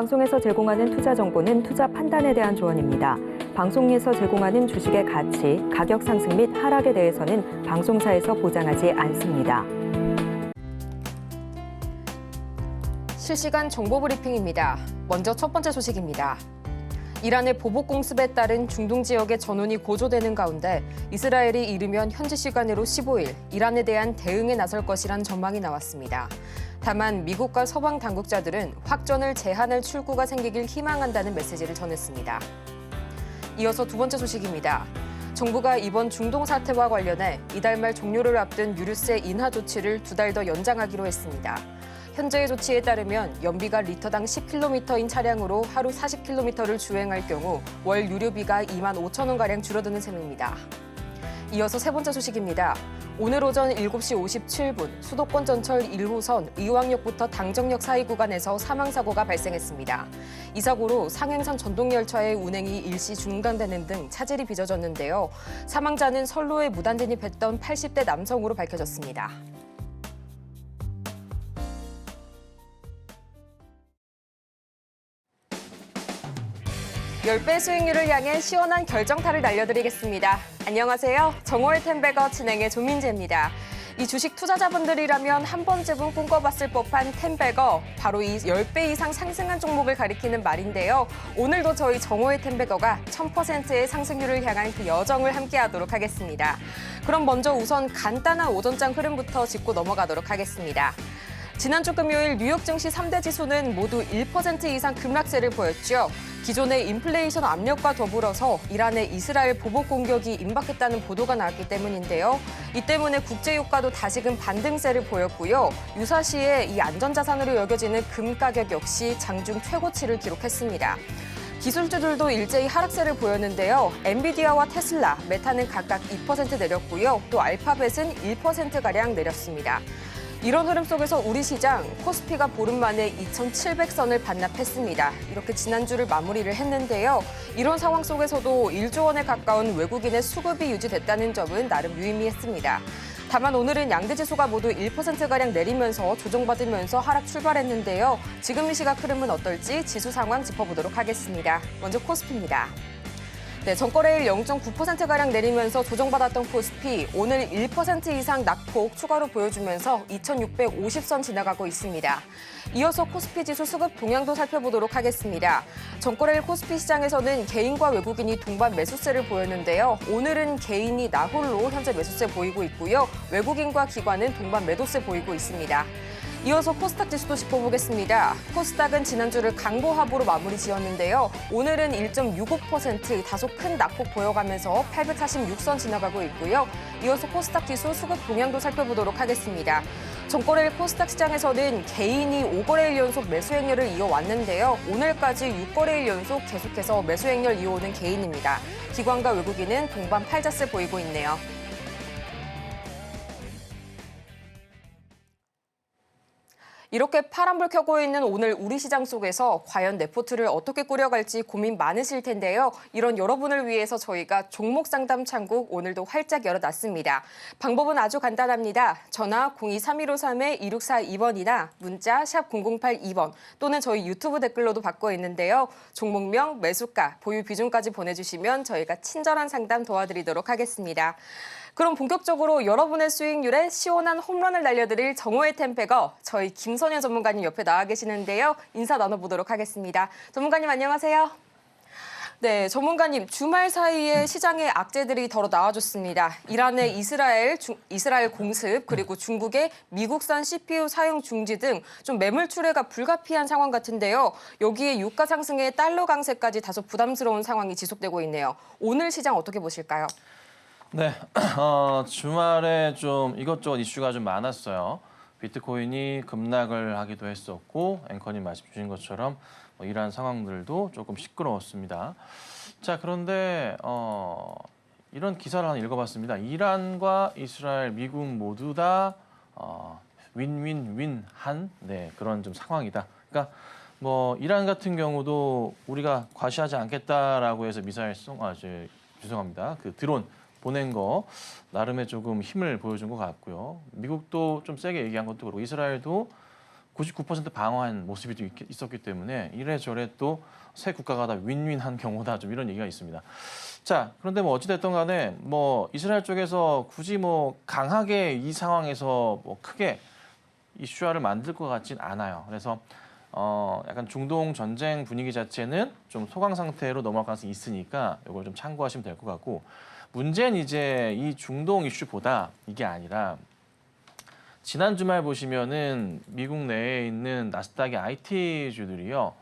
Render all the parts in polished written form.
방송에서 제공하는 투자 정보는 투자 판단에 대한 조언입니다. 방송에서 제공하는 주식의 가치, 가격 상승 및 하락에 대해서는 방송사에서 보장하지 않습니다. 실시간 정보 브리핑입니다. 먼저 첫 번째 소식입니다. 이란의 보복 공습에 따른 중동 지역의 전운이 고조되는 가운데 이스라엘이 이르면 현지 시간으로 15일 이란에 대한 대응에 나설 것이란 전망이 나왔습니다. 다만 미국과 서방 당국자들은 확전을 제한할 출구가 생기길 희망한다는 메시지를 전했습니다. 이어서 두 번째 소식입니다. 정부가 이번 중동 사태와 관련해 이달 말 종료를 앞둔 유류세 인하 조치를 2달 더 연장하기로 했습니다. 현재의 조치에 따르면 연비가 리터당 10km인 차량으로 하루 40km를 주행할 경우 월 유류비가 2만 5천 원가량 줄어드는 셈입니다. 이어서 세 번째 소식입니다. 오늘 오전 7시 57분 수도권 전철 1호선 의왕역부터 당정역 사이 구간에서 사망사고가 발생했습니다. 이 사고로 상행선 전동열차의 운행이 일시 중단되는 등 차질이 빚어졌는데요. 사망자는 선로에 무단 진입했던 80대 남성으로 밝혀졌습니다. (10배) 수익률을 향해 시원한 결정타를 날려드리겠습니다. 안녕하세요. 정호의 텐베거 진행의 조민재입니다. 이 주식 투자자분들이라면 한 번쯤은 꿈꿔봤을 법한 텐베거, 바로 이 10배 이상 상승한 종목을 가리키는 말인데요. 오늘도 저희 정호의 텐베거가 1000%의 상승률을 향한 그 여정을 함께하도록 하겠습니다. 그럼 먼저 우선 간단한 오전장 흐름부터 짚고 넘어가도록 하겠습니다. 지난주 금요일 뉴욕 증시 3대 지수는 모두 1% 이상 급락세를 보였죠. 기존의 인플레이션 압력과 더불어서 이란의 이스라엘 보복 공격이 임박했다는 보도가 나왔기 때문인데요. 이 때문에 국제유가도 다시금 반등세를 보였고요. 유사시에 이 안전자산으로 여겨지는 금 가격 역시 장중 최고치를 기록했습니다. 기술주들도 일제히 하락세를 보였는데요. 엔비디아와 테슬라, 메타는 각각 2% 내렸고요. 또 알파벳은 1%가량 내렸습니다. 이런 흐름 속에서 우리 시장 코스피가 보름 만에 2,700선을 반납했습니다. 이렇게 지난주를 마무리를 했는데요. 이런 상황 속에서도 1조 원에 가까운 외국인의 수급이 유지됐다는 점은 나름 유의미했습니다. 다만 오늘은 양대지수가 모두 1%가량 내리면서 조정받으면서 하락 출발했는데요. 지금 이 시각 흐름은 어떨지 지수 상황 짚어보도록 하겠습니다. 먼저 코스피입니다. 네, 전거래일 0.9%가량 내리면서 조정받았던 코스피, 오늘 1% 이상 낙폭 추가로 보여주면서 2,650선 지나가고 있습니다. 이어서 코스피 지수 수급 동향도 살펴보도록 하겠습니다. 전거래일 코스피 시장에서는 개인과 외국인이 동반 매수세를 보였는데요. 오늘은 개인이 나홀로 현재 매수세 보이고 있고요. 외국인과 기관은 동반 매도세 보이고 있습니다. 이어서 코스닥 지수도 짚어보겠습니다. 코스닥은 지난주를 강보합으로 마무리 지었는데요. 오늘은 1.65% 다소 큰 낙폭 보여가면서 846선 지나가고 있고요. 이어서 코스닥 지수 수급 동향도 살펴보도록 하겠습니다. 전거래일 코스닥 시장에서는 개인이 5거래일 연속 매수 행렬을 이어왔는데요. 오늘까지 6거래일 연속 계속해서 매수 행렬 이어오는 개인입니다. 기관과 외국인은 동반 팔자세 보이고 있네요. 이렇게 파란불 켜고 있는 오늘 우리 시장 속에서 과연 레포트를 어떻게 꾸려갈지 고민 많으실 텐데요. 이런 여러분을 위해서 저희가 종목 상담 창국 오늘도 활짝 열어놨습니다. 방법은 아주 간단합니다. 전화 02-3153-2642번이나 문자 샵 0082번 또는 저희 유튜브 댓글로도 받고 있는데요. 종목명, 매수가, 보유 비중까지 보내주시면 저희가 친절한 상담 도와드리도록 하겠습니다. 그럼 본격적으로 여러분의 수익률에 시원한 홈런을 날려드릴 정호의 텐베거, 저희 김선현 전문가님 옆에 나와 계시는데요. 인사 나눠보도록 하겠습니다. 전문가님 안녕하세요. 네, 전문가님 주말 사이에 시장에 악재들이 덜어 나와줬습니다. 이란의 이스라엘 공습 그리고 중국의 미국산 CPU 사용 중지 등 좀 매물 출회가 불가피한 상황 같은데요. 여기에 유가 상승에 달러 강세까지 다소 부담스러운 상황이 지속되고 있네요. 오늘 시장 어떻게 보실까요? 네, 주말에 좀 이것저것 이슈가 좀 많았어요. 비트코인이 급락을 하기도 했었고 앵커님 말씀 주신 것처럼 이러한 상황들도 조금 시끄러웠습니다. 자, 그런데 이런 기사를 하나 읽어봤습니다. 이란과 이스라엘, 미국 모두 다 윈윈윈한 그런 좀 상황이다. 그러니까 뭐 이란 같은 경우도 우리가 과시하지 않겠다라고 해서 미사일 죄송합니다. 그 드론 보낸 거 나름의 조금 힘을 보여준 것 같고요. 미국도 좀 세게 얘기한 것도 그렇고 이스라엘도 99% 방어한 모습이 좀 있었기 때문에 이래저래 또 세 국가가 다 윈윈한 경우다 좀 이런 얘기가 있습니다. 자, 그런데 뭐 어찌됐든 간에 뭐 이스라엘 쪽에서 굳이 뭐 강하게 이 상황에서 뭐 크게 이슈화를 만들 것 같진 않아요. 그래서 약간 중동 전쟁 분위기 자체는 좀 소강 상태로 넘어갈 가능성이 있으니까 이걸 좀 참고하시면 될 것 같고, 문제는 이제 이 중동 이슈보다 이게 아니라 지난 주말 보시면은 미국 내에 있는 나스닥의 IT주들이요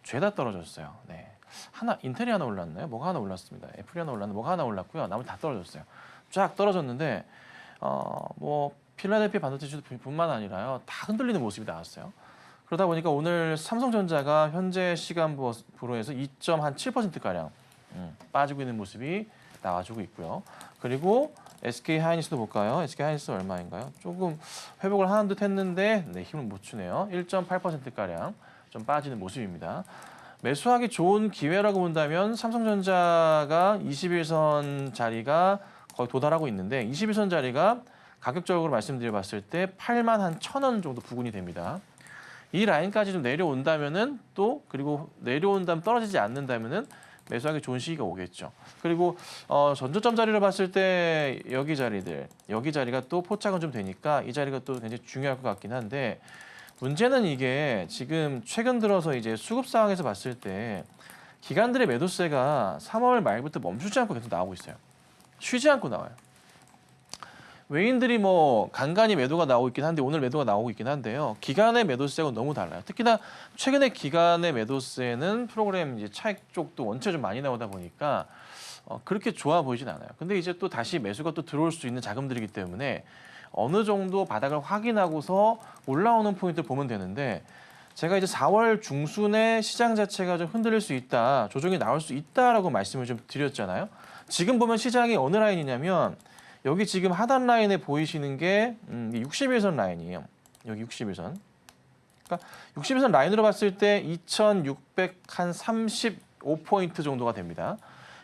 죄다 떨어졌어요. 네. 인텔이 하나 올랐나요? 뭐가 하나 올랐습니다. 애플이 하나 올랐나? 뭐가 하나 올랐고요. 나머지 다 떨어졌어요. 쫙 떨어졌는데 뭐 필라델피아 반도체주뿐만 아니라요 다 흔들리는 모습이 나왔어요. 그러다 보니까 오늘 삼성전자가 현재 시간으로 해서 2.7%가량 빠지고 있는 모습이 나와주고 있고요. 그리고 SK하이닉스도 볼까요? SK하이닉스 얼마인가요? 조금 회복을 하는 듯 했는데 네, 힘을 못 주네요. 1.8%가량 좀 빠지는 모습입니다. 매수하기 좋은 기회라고 본다면 삼성전자가 21선 자리가 거의 도달하고 있는데 21선 자리가 가격적으로 말씀드려봤을 때 8만 1,000원 정도 부근이 됩니다. 이 라인까지 좀 내려온다면은 또 그리고 내려온다면 떨어지지 않는다면은 매수하기 좋은 시기가 오겠죠. 그리고 전저점 자리를 봤을 때 여기 자리가 또 포착은 좀 되니까 이 자리가 또 굉장히 중요할 것 같긴 한데, 문제는 이게 지금 최근 들어서 이제 수급 상황에서 봤을 때 기관들의 매도세가 3월 말부터 멈추지 않고 계속 나오고 있어요. 쉬지 않고 나와요. 외인들이 뭐 간간히 매도가 나오고 있긴 한데 오늘 매도가 나오고 있긴 한데요. 기관의 매도세가 너무 달라요. 특히나 최근에 기관의 매도세는 프로그램 이제 차익 쪽도 원체 좀 많이 나오다 보니까 그렇게 좋아 보이진 않아요. 근데 이제 또 다시 매수가 또 들어올 수 있는 자금들이기 때문에 어느 정도 바닥을 확인하고서 올라오는 포인트를 보면 되는데, 제가 이제 4월 중순에 시장 자체가 좀 흔들릴 수 있다, 조정이 나올 수 있다라고 말씀을 좀 드렸잖아요. 지금 보면 시장이 어느 라인이냐면 여기 지금 하단 라인에 보이시는 게 61선 라인이에요. 여기 61선. 그러니까 61선 라인으로 봤을 때 2,635포인트 정도가 됩니다.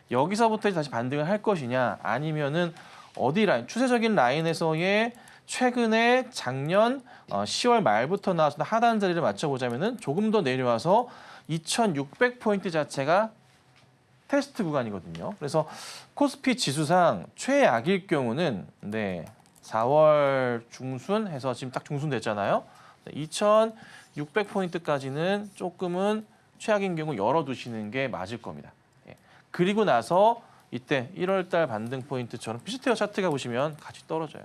여기서부터 다시 반등을 할 것이냐, 아니면은 어디 라인, 추세적인 라인에서의 최근에 작년 10월 말부터 나왔던 하단 자리를 맞춰보자면은 조금 더 내려와서 2,600포인트 자체가 테스트 구간이거든요. 그래서 코스피 지수상 최악일 경우는 4월 중순 해서 지금 딱 중순 됐잖아요. 2,600포인트까지는 조금은 최악인 경우 열어두시는 게 맞을 겁니다. 그리고 나서 이때 1월 달 반등 포인트처럼 비슷해요. 차트가 보시면 같이 떨어져요.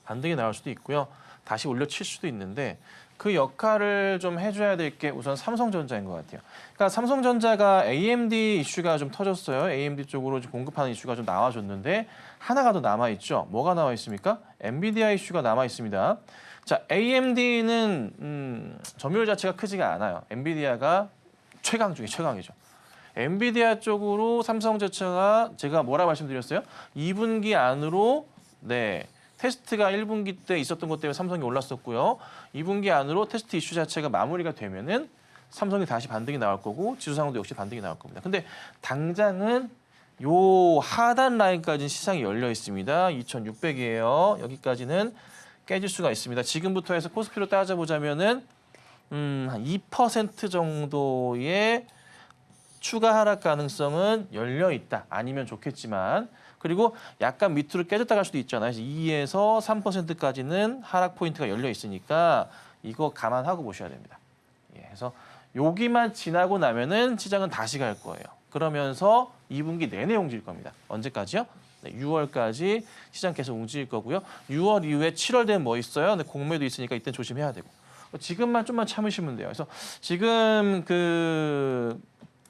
반등이 나올 수도 있고요. 다시 올려칠 수도 있는데 그 역할을 좀 해줘야 될 게 우선 삼성전자인 것 같아요. 그러니까 삼성전자가 AMD 이슈가 좀 터졌어요. AMD 쪽으로 공급하는 이슈가 좀 나와줬는데 하나가 더 남아있죠. 뭐가 나와 있습니까? 엔비디아 이슈가 남아 있습니다. 자, AMD는 점유율 자체가 크지가 않아요. 엔비디아가 최강 중에 최강이죠. 엔비디아 쪽으로 삼성전자가 제가 뭐라 말씀드렸어요? 2분기 안으로 테스트가 1분기 때 있었던 것 때문에 삼성이 올랐었고요. 2분기 안으로 테스트 이슈 자체가 마무리가 되면은 삼성이 다시 반등이 나올 거고 지수상도 역시 반등이 나올 겁니다. 근데 당장은 요 하단 라인까지는 시장이 열려 있습니다. 2,600이에요. 여기까지는 깨질 수가 있습니다. 지금부터 해서 코스피로 따져보자면은 한 2% 정도의 추가 하락 가능성은 열려 있다. 아니면 좋겠지만, 그리고 약간 밑으로 깨졌다 갈 수도 있잖아요. 2에서 3%까지는 하락 포인트가 열려 있으니까 이거 감안하고 보셔야 됩니다. 그래서 여기만 지나고 나면은 시장은 다시 갈 거예요. 그러면서 2분기 내내 움직일 겁니다. 언제까지요? 6월까지 시장 계속 움직일 거고요. 6월 이후에 7월 되면 뭐 있어요? 공매도 있으니까 이때 조심해야 되고. 지금만 좀만 참으시면 돼요. 그래서 지금 그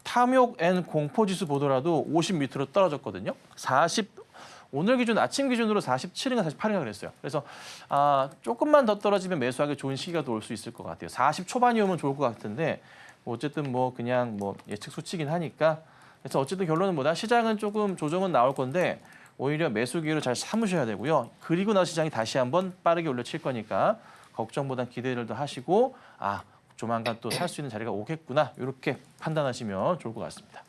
탐욕 앤 공포지수 보더라도 50 밑으로 떨어졌거든요. 오늘 기준 아침 기준으로 47인가 48인가 그랬어요. 그래서 조금만 더 떨어지면 매수하기 좋은 시기가 올 수 있을 것 같아요. 40 초반이 오면 좋을 것 같은데 어쨌든 그냥 예측 수치긴 하니까. 그래서 어쨌든 결론은 뭐다? 시장은 조금 조정은 나올 건데 오히려 매수 기회를 잘 삼으셔야 되고요. 그리고 나서 시장이 다시 한번 빠르게 올려칠 거니까 걱정보단 기대를 더 하시고 조만간 또 살 수 있는 자리가 오겠구나, 이렇게 판단하시면 좋을 것 같습니다.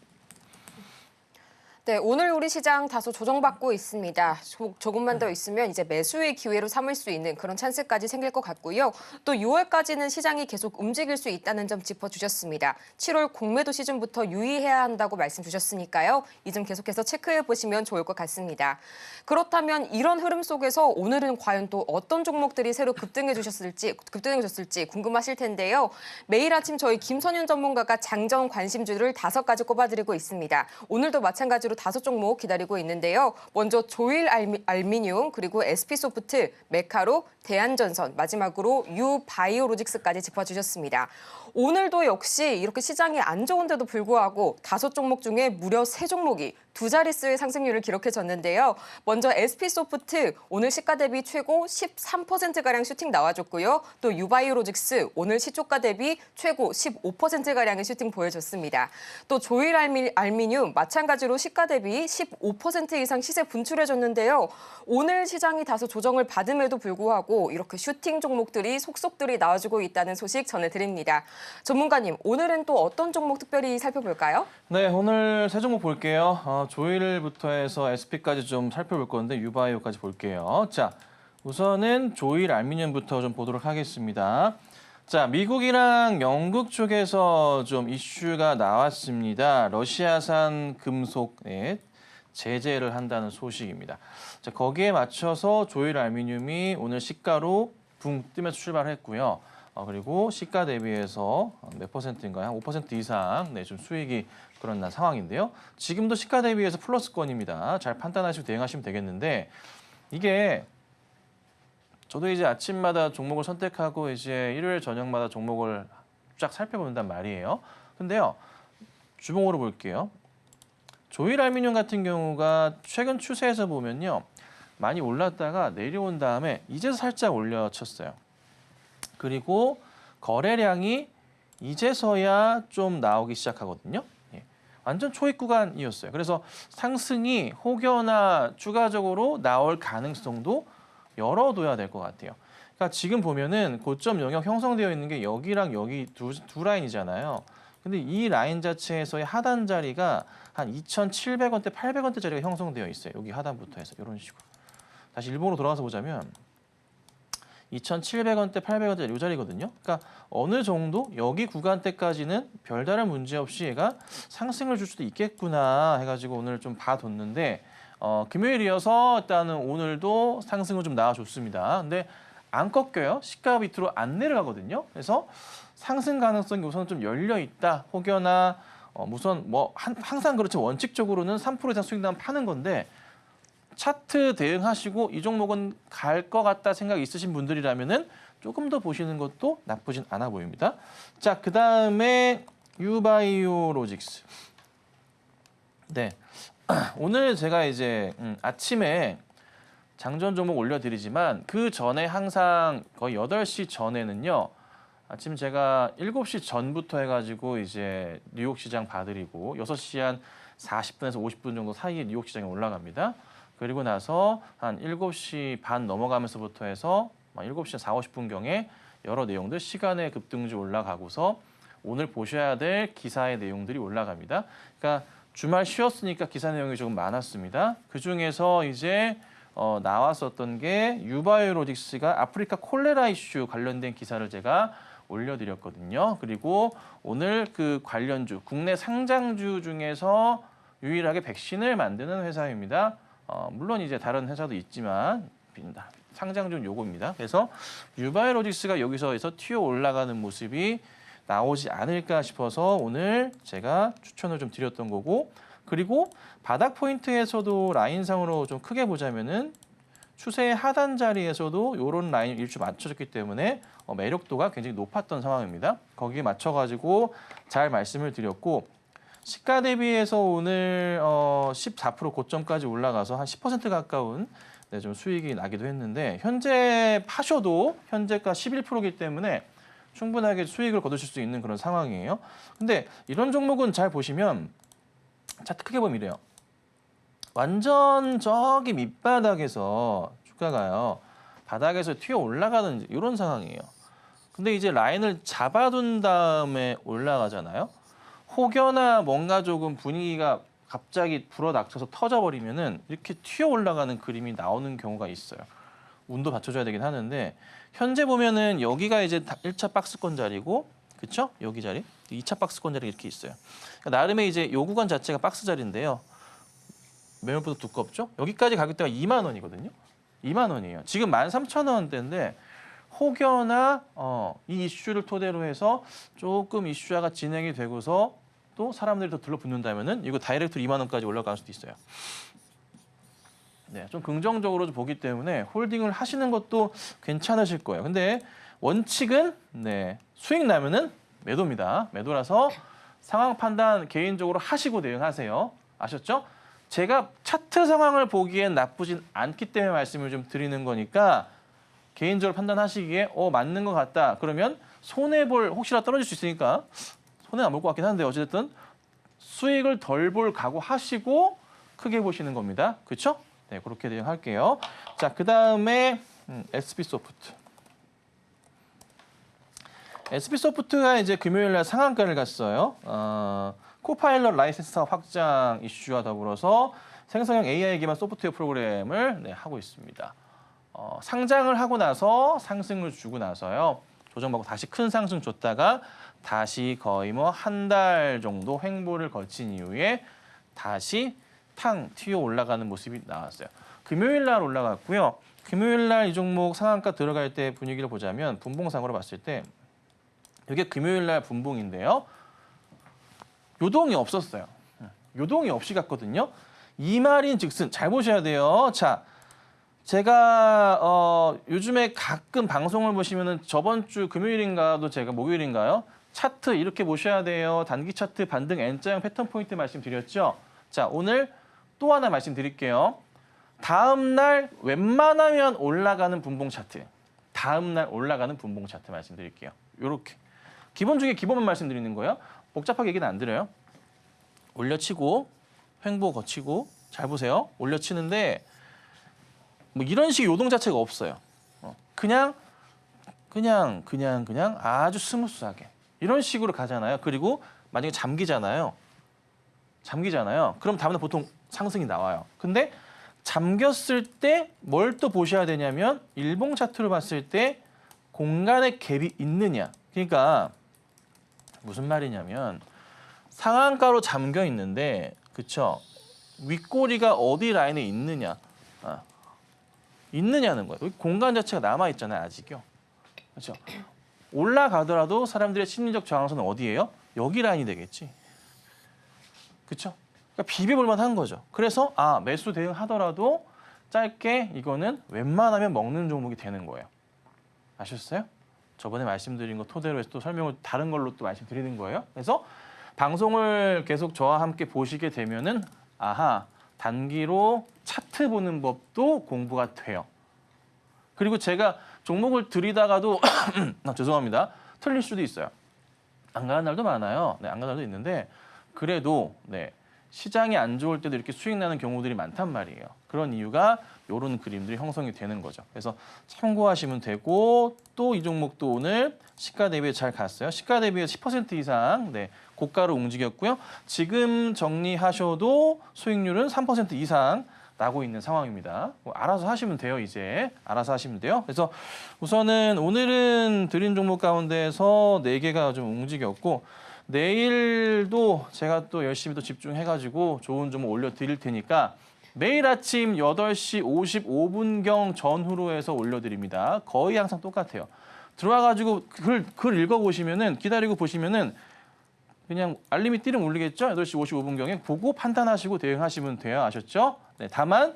네, 오늘 우리 시장 다소 조정받고 있습니다. 조금만 더 있으면 이제 매수의 기회로 삼을 수 있는 그런 찬스까지 생길 것 같고요. 또 6월까지는 시장이 계속 움직일 수 있다는 점 짚어주셨습니다. 7월 공매도 시즌부터 유의해야 한다고 말씀 주셨으니까요. 이 점 계속해서 체크해 보시면 좋을 것 같습니다. 그렇다면 이런 흐름 속에서 오늘은 과연 또 어떤 종목들이 새로 급등해 주셨을지 궁금하실 텐데요. 매일 아침 저희 김선윤 전문가가 장전 관심주를 5가지 꼽아드리고 있습니다. 오늘도 마찬가지로 5 종목 기다리고 있는데요. 먼저 조일 알미늄, 그리고 SP소프트, 메카로, 대한전선, 마지막으로 유바이오로직스까지 짚어주셨습니다. 오늘도 역시 이렇게 시장이 안 좋은데도 불구하고 5 종목 중에 무려 3종목이 2자릿수의 상승률을 기록해줬는데요. 먼저 SP소프트 오늘 시가 대비 최고 13%가량 슈팅 나와줬고요. 또 유바이오로직스 오늘 시초가 대비 최고 15%가량의 슈팅 보여줬습니다. 또 조일 알미늄 마찬가지로 시가 대비 15% 이상 시세 분출해줬는데요. 오늘 시장이 다소 조정을 받음에도 불구하고 이렇게 슈팅 종목들이 속속들이 나와주고 있다는 소식 전해드립니다. 전문가님, 오늘은 또 어떤 종목 특별히 살펴볼까요? 네, 오늘 3종목 볼게요. 조일부터 해서 SP까지 좀 살펴볼 건데 유바이오까지 볼게요. 자, 우선은 조일 알미늄부터 좀 보도록 하겠습니다. 자, 미국이랑 영국 쪽에서 좀 이슈가 나왔습니다. 러시아산 금속에 제재를 한다는 소식입니다. 자, 거기에 맞춰서 조일 알미늄이 오늘 시가로 붕 뜨면서 출발했고요. 그리고 시가 대비해서 몇 퍼센트인가요? 한 5% 이상 좀 수익이 그런 상황인데요. 지금도 시가 대비해서 플러스권입니다. 잘 판단하시고 대응하시면 되겠는데 이게 저도 이제 아침마다 종목을 선택하고 이제 일요일 저녁마다 종목을 쫙 살펴본단 말이에요. 근데요, 주봉으로 볼게요. 조일 알미늄 같은 경우가 최근 추세에서 보면요, 많이 올랐다가 내려온 다음에 이제서 살짝 올려쳤어요. 그리고 거래량이 이제서야 좀 나오기 시작하거든요. 완전 초입 구간이었어요. 그래서 상승이 혹여나 추가적으로 나올 가능성도 열어둬야 될 것 같아요. 그러니까 지금 보면은 고점 영역 형성되어 있는 게 여기랑 여기 두 라인이잖아요. 근데 이 라인 자체에서의 하단 자리가 한 2,700원대, 800원대 자리가 형성되어 있어요. 여기 하단부터 해서 이런 식으로. 다시 일본으로 돌아가서 보자면 2,700원대, 800원대 이 자리거든요. 그러니까 어느 정도 여기 구간대까지는 별다른 문제 없이 얘가 상승을 줄 수도 있겠구나 해가지고 오늘 좀 봐뒀는데 금요일이어서 일단은 오늘도 상승은 좀 나와줬습니다. 근데 안 꺾여요. 시가 밑으로 안 내려가거든요. 그래서 상승 가능성이 우선 좀 열려 있다. 혹여나 우선 항상 그렇죠. 원칙적으로는 3% 이상 수익 나면 파는 건데 차트 대응하시고 이 종목은 갈 것 같다 생각이 있으신 분들이라면은 조금 더 보시는 것도 나쁘진 않아 보입니다. 자, 그 다음에 유바이오로직스. 네, 오늘 제가 이제 아침에 장전 종목 올려드리지만 그 전에 항상 거의 8시 전에는요. 아침 제가 7시 전부터 해가지고 이제 뉴욕 시장 봐드리고 6시 한 40분에서 50분 정도 사이에 뉴욕 시장에 올라갑니다. 그리고 나서 한 7시 반 넘어가면서부터 해서 7시 40, 50분경에 여러 내용들 시간의 급등주 올라가고서 오늘 보셔야 될 기사의 내용들이 올라갑니다. 그러니까 주말 쉬었으니까 기사 내용이 조금 많았습니다. 그중에서 이제 나왔었던 게 유바이오로직스가 아프리카 콜레라 이슈 관련된 기사를 제가 올려드렸거든요. 그리고 오늘 그 관련주, 국내 상장주 중에서 유일하게 백신을 만드는 회사입니다. 물론 이제 다른 회사도 있지만 상장주는 요거입니다. 그래서 유바이오로직스가 여기서 튀어 올라가는 모습이 나오지 않을까 싶어서 오늘 제가 추천을 좀 드렸던 거고, 그리고 바닥 포인트에서도 라인상으로 좀 크게 보자면은 추세의 하단 자리에서도 이런 라인 일주 맞춰졌기 때문에 매력도가 굉장히 높았던 상황입니다. 거기에 맞춰가지고 잘 말씀을 드렸고, 시가 대비해서 오늘 14% 고점까지 올라가서 한 10% 가까운 좀 수익이 나기도 했는데, 현재 파셔도 현재가 11%이기 때문에 충분하게 수익을 거두실 수 있는 그런 상황이에요. 근데 이런 종목은 잘 보시면 차트 크게 보면 이래요. 완전 저기 밑바닥에서 주가가요. 바닥에서 튀어 올라가는 이런 상황이에요. 근데 이제 라인을 잡아둔 다음에 올라가잖아요. 혹여나 뭔가 조금 분위기가 갑자기 불어닥쳐서 터져버리면은 이렇게 튀어 올라가는 그림이 나오는 경우가 있어요. 운도 받쳐줘야 되긴 하는데 현재 보면은 여기가 이제 1차 박스권 자리고, 그렇죠? 여기 자리, 2차 박스권 자리 이렇게 있어요. 그러니까 나름의 이제 요 구간 자체가 박스 자리인데요. 매물보다 두껍죠? 여기까지 가격대가 2만 원이거든요. 2만 원이에요. 지금 13,000원대인데 혹여나 이 이슈를 토대로 해서 조금 이슈화가 진행이 되고서 또 사람들이 더 들러붙는다면은 이거 다이렉트로 2만 원까지 올라갈 수도 있어요. 네, 좀 긍정적으로 좀 보기 때문에 홀딩을 하시는 것도 괜찮으실 거예요. 근데 원칙은 수익 나면은 매도입니다. 매도라서 상황 판단 개인적으로 하시고 대응하세요. 아셨죠? 제가 차트 상황을 보기엔 나쁘진 않기 때문에 말씀을 좀 드리는 거니까 개인적으로 판단하시기에 맞는 것 같다. 그러면 손해볼 혹시라도 떨어질 수 있으니까 손해 안 볼 것 같긴 한데 어쨌든 수익을 덜 볼 각오 하시고 크게 보시는 겁니다. 그렇죠? 네, 그렇게 대응할게요. 자, 그다음에 SB소프트. SB소프트가 이제 금요일 날 상한가를 갔어요. 코파일럿 라이센스 사업 확장 이슈와 더불어서 생성형 AI 기반 소프트웨어 프로그램을 하고 있습니다. 상장을 하고 나서 상승을 주고 나서요. 조정받고 다시 큰 상승 줬다가 다시 거의 뭐 한 달 정도 횡보를 거친 이후에 다시 탕 튀어 올라가는 모습이 나왔어요. 금요일 날 올라갔고요. 금요일 날 이 종목 상한가 들어갈 때 분위기를 보자면 분봉상으로 봤을 때 이게 금요일 날 분봉인데요. 요동이 없었어요. 요동이 없이 갔거든요. 이 말인즉슨 잘 보셔야 돼요. 자, 제가 요즘에 가끔 방송을 보시면은 저번 주 금요일인가도 제가 목요일인가요? 차트 이렇게 보셔야 돼요. 단기 차트 반등 N자형 패턴 포인트 말씀드렸죠. 자, 오늘 또 하나 말씀드릴게요. 다음 날 웬만하면 올라가는 분봉 차트. 다음 날 올라가는 분봉 차트 말씀드릴게요. 요렇게. 기본 중에 기본만 말씀드리는 거예요. 복잡하게 얘기는 안 드려요. 올려치고 횡보 거치고 잘 보세요. 올려치는데 뭐 이런 식의 요동 자체가 없어요. 그냥 아주 스무스하게 이런 식으로 가잖아요. 그리고 만약에 잠기잖아요. 그럼 다음날 보통 상승이 나와요. 근데 잠겼을 때 뭘 또 보셔야 되냐면 일봉 차트로 봤을 때 공간의 갭이 있느냐. 그러니까 무슨 말이냐면 상한가로 잠겨 있는데, 그쵸? 윗꼬리가 어디 라인에 있느냐. 있느냐는 거예요. 여기 공간 자체가 남아 있잖아요, 아직요. 그렇죠? 올라가더라도 사람들의 심리적 저항선은 어디예요? 여기 라인이 되겠지. 그렇죠? 그러니까 비벼볼 만한 거죠. 그래서 매수 대응하더라도 짧게 이거는 웬만하면 먹는 종목이 되는 거예요. 아셨어요? 저번에 말씀드린 거 토대로 해서 또 설명을 다른 걸로 또 말씀드리는 거예요. 그래서 방송을 계속 저와 함께 보시게 되면은 단기로 차트 보는 법도 공부가 돼요. 그리고 제가 종목을 들이다가도 죄송합니다. 틀릴 수도 있어요. 안 가는 날도 많아요. 안 가는 날도 있는데 그래도 시장이 안 좋을 때도 이렇게 수익 나는 경우들이 많단 말이에요. 그런 이유가 이런 그림들이 형성이 되는 거죠. 그래서 참고하시면 되고 또 이 종목도 오늘 시가 대비에 잘 갔어요. 시가 대비에 10% 이상 고가로 움직였고요. 지금 정리하셔도 수익률은 3% 이상 나고 있는 상황입니다. 알아서 하시면 돼요. 이제 알아서 하시면 돼요. 그래서 우선은 오늘은 드린 종목 가운데서 4개가 좀 움직였고 내일도 제가 또 열심히 또 집중해가지고 좋은 종목 올려드릴 테니까 매일 아침 8시 55분경 전후로 해서 올려드립니다. 거의 항상 똑같아요. 들어와가지고 글 읽어보시면은 기다리고 보시면은 그냥 알림이 띠릉 울리겠죠? 8시 55분경에 보고 판단하시고 대응하시면 돼요. 아셨죠? 다만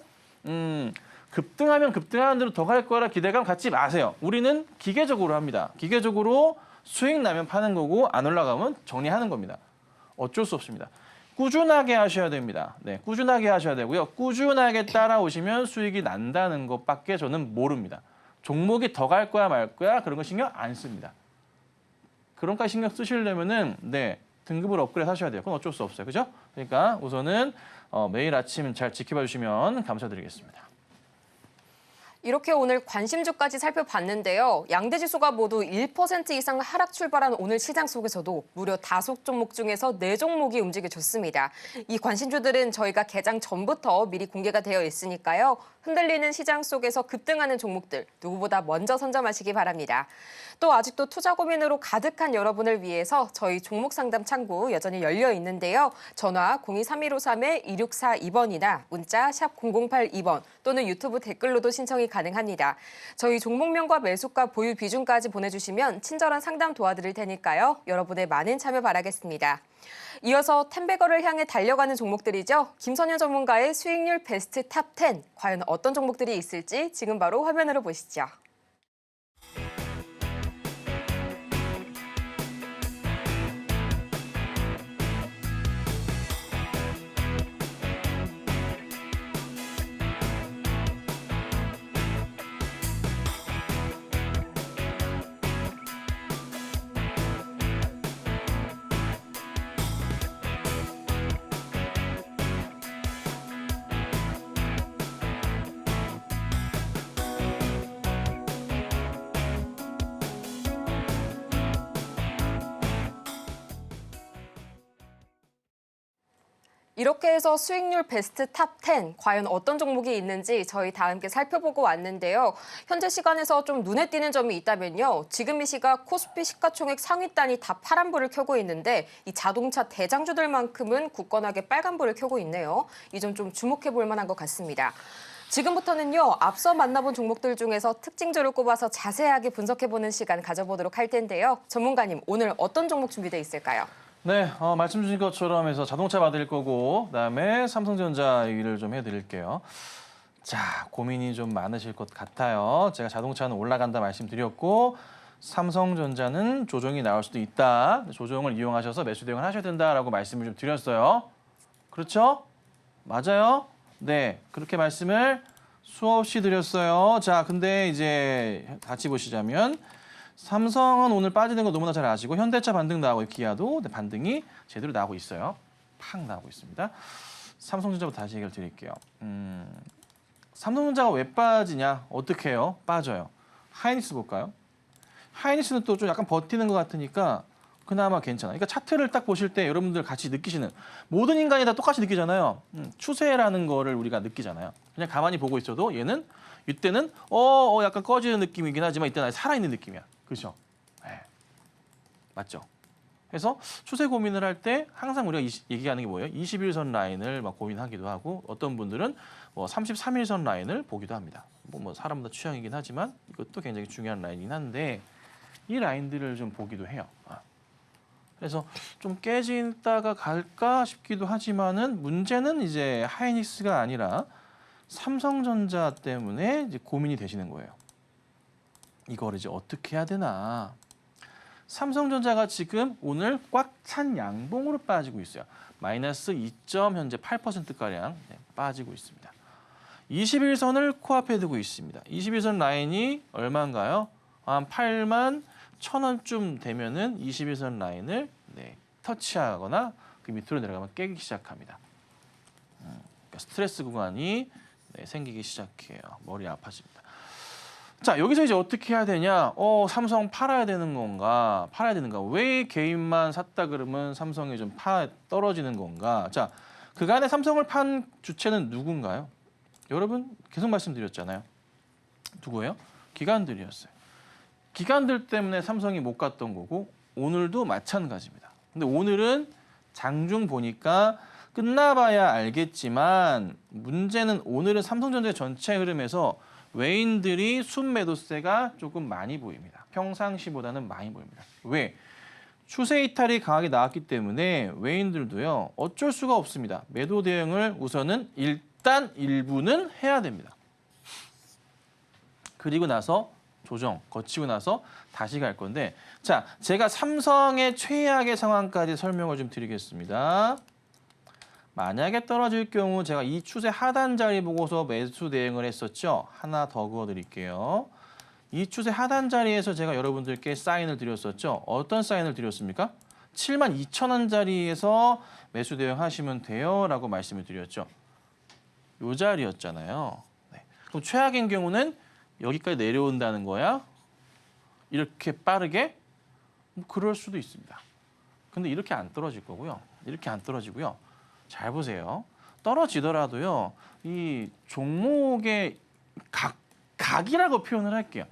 급등하면 급등하는 대로 더 갈 거라 기대감 갖지 마세요. 우리는 기계적으로 합니다. 기계적으로 수익 나면 파는 거고 안 올라가면 정리하는 겁니다. 어쩔 수 없습니다. 꾸준하게 하셔야 됩니다. 꾸준하게 하셔야 되고요. 꾸준하게 따라오시면 수익이 난다는 것밖에 저는 모릅니다. 종목이 더 갈 거야 말 거야 그런 거 신경 안 씁니다. 그런 거 신경 쓰시려면은 등급을 업그레이드 하셔야 돼요. 그건 어쩔 수 없어요. 그죠? 그러니까 우선은 매일 아침 잘 지켜봐 주시면 감사드리겠습니다. 이렇게 오늘 관심주까지 살펴봤는데요. 양대 지수가 모두 1% 이상 하락 출발한 오늘 시장 속에서도 무려 5종목 중에서 4종목이 움직여줬습니다. 이 관심주들은 저희가 개장 전부터 미리 공개가 되어 있으니까요. 흔들리는 시장 속에서 급등하는 종목들 누구보다 먼저 선점하시기 바랍니다. 또 아직도 투자 고민으로 가득한 여러분을 위해서 저희 종목 상담 창구 여전히 열려 있는데요. 전화 023153-2642번이나 문자 샵 0082번 또는 유튜브 댓글로도 신청이 가능합니다. 저희 종목명과 매수가 보유 비중까지 보내주시면 친절한 상담 도와드릴 테니까요. 여러분의 많은 참여 바라겠습니다. 이어서 텐베거를 향해 달려가는 종목들이죠. 김선현 전문가의 수익률 베스트 탑 10. 과연 어떤 종목들이 있을지 지금 바로 화면으로 보시죠. 이렇게 해서 수익률 베스트 탑 10, 과연 어떤 종목이 있는지 저희 다 함께 살펴보고 왔는데요. 현재 시간에서 좀 눈에 띄는 점이 있다면요. 지금 이 시각 코스피 시가총액 상위단이 다 파란불을 켜고 있는데 이 자동차 대장주들만큼은 굳건하게 빨간불을 켜고 있네요. 이 점 좀 주목해 볼 만한 것 같습니다. 지금부터는요, 앞서 만나본 종목들 중에서 특징주를 꼽아서 자세하게 분석해보는 시간 가져보도록 할 텐데요. 전문가님, 오늘 어떤 종목 준비되어 있을까요? 네, 말씀 주신 것처럼 해서 자동차 받을 거고 그다음에 삼성전자 얘기를 좀 해드릴게요. 자, 고민이 좀 많으실 것 같아요. 제가 자동차는 올라간다 말씀드렸고 삼성전자는 조정이 나올 수도 있다. 조정을 이용하셔서 매수 대응을 하셔야 된다라고 말씀을 좀 드렸어요. 그렇죠? 맞아요? 네, 그렇게 말씀을 수없이 드렸어요. 자, 근데 이제 같이 보시자면 삼성은 오늘 빠지는 거 너무나 잘 아시고 현대차 반등 나오고 기아도 반등이 제대로 나오고 있어요. 팍 나오고 있습니다. 삼성전자부터 다시 얘기를 드릴게요. 삼성전자가 왜 빠지냐? 어떻게 해요? 빠져요. 하이닉스 볼까요? 하이닉스는 또 좀 약간 버티는 것 같으니까 그나마 괜찮아요. 그러니까 차트를 딱 보실 때 여러분들 같이 느끼시는 모든 인간이 다 똑같이 느끼잖아요. 추세라는 거를 우리가 느끼잖아요. 그냥 가만히 보고 있어도 얘는 이때는 약간 꺼지는 느낌이긴 하지만 이때는 아예 살아있는 느낌이야. 그렇죠? 네. 맞죠? 그래서 추세 고민을 할 때 항상 우리가 얘기하는 게 뭐예요? 21선 라인을 막 고민하기도 하고 어떤 분들은 33일선 라인을 보기도 합니다. 뭐 사람마다 취향이긴 하지만 이것도 굉장히 중요한 라인이긴 한데 이 라인들을 좀 보기도 해요. 그래서 좀 깨지다가 갈까 싶기도 하지만은 문제는 이제 하이닉스가 아니라 삼성전자 때문에 이제 고민이 되시는 거예요. 이거를 이제 어떻게 해야 되나. 삼성전자가 지금 오늘 꽉 찬 양봉으로 빠지고 있어요. 마이너스 2. 현재 8%가량 빠지고 있습니다. 21선을 코앞에 두고 있습니다. 21선 라인이 얼마인가요? 한 8만 1,000원쯤 되면은 21선 라인을 터치하거나 그 밑으로 내려가면 깨기 시작합니다. 그러니까 스트레스 구간이 생기기 시작해요. 머리 아파집니다. 자, 여기서 이제 어떻게 해야 되냐? 삼성 팔아야 되는 건가? 팔아야 되는가? 왜 개인만 샀다 그러면 삼성이 좀 떨어지는 건가? 자, 그간에 삼성을 판 주체는 누군가요? 여러분 계속 말씀드렸잖아요. 누구예요? 기관들이었어요. 기관들 때문에 삼성이 못 갔던 거고 오늘도 마찬가지입니다. 근데 오늘은 장중 보니까 끝나봐야 알겠지만 문제는 오늘은 삼성전자 전체 흐름에서 외인들이 순매도세가 조금 많이 보입니다. 평상시보다는 많이 보입니다. 왜? 추세 이탈이 강하게 나왔기 때문에 외인들도요. 어쩔 수가 없습니다. 매도 대응을 우선은 일단 일부는 해야 됩니다. 그리고 나서 조정 거치고 나서 다시 갈 건데 자, 제가 삼성의 최악의 상황까지 설명을 좀 드리겠습니다. 만약에 떨어질 경우 제가 이 추세 하단 자리 보고서 매수 대응을 했었죠. 하나 더 그어드릴게요. 이 추세 하단 자리에서 제가 여러분들께 사인을 드렸었죠. 어떤 사인을 드렸습니까? 72,000원짜리에서 매수 대응하시면 돼요 라고 말씀을 드렸죠. 이 자리였잖아요. 네. 그럼 최악인 경우는 여기까지 내려온다는 거야? 이렇게 빠르게? 뭐 그럴 수도 있습니다. 근데 이렇게 안 떨어질 거고요. 이렇게 안 떨어지고요. 잘 보세요. 떨어지더라도요. 이 종목의 각이라고 표현을 할게요.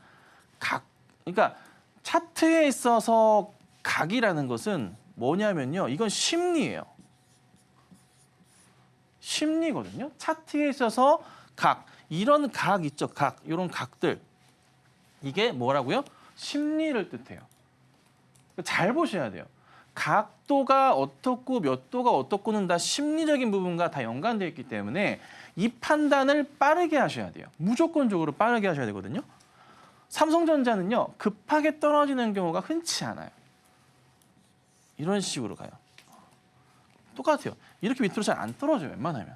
그러니까 차트에 있어서 각이라는 것은 뭐냐면요. 이건 심리예요. 심리거든요. 차트에 있어서 이런 각 있죠. 이런 각들. 이게 뭐라고요? 심리를 뜻해요. 잘 보셔야 돼요. 각도가 어떻고 몇 도가 어떻고는 다 심리적인 부분과 다 연관되어 있기 때문에 이 판단을 빠르게 하셔야 돼요. 무조건적으로 빠르게 하셔야 되거든요. 삼성전자는요. 급하게 떨어지는 경우가 흔치 않아요. 이런 식으로 가요. 똑같아요. 이렇게 밑으로 잘 안 떨어져요. 웬만하면.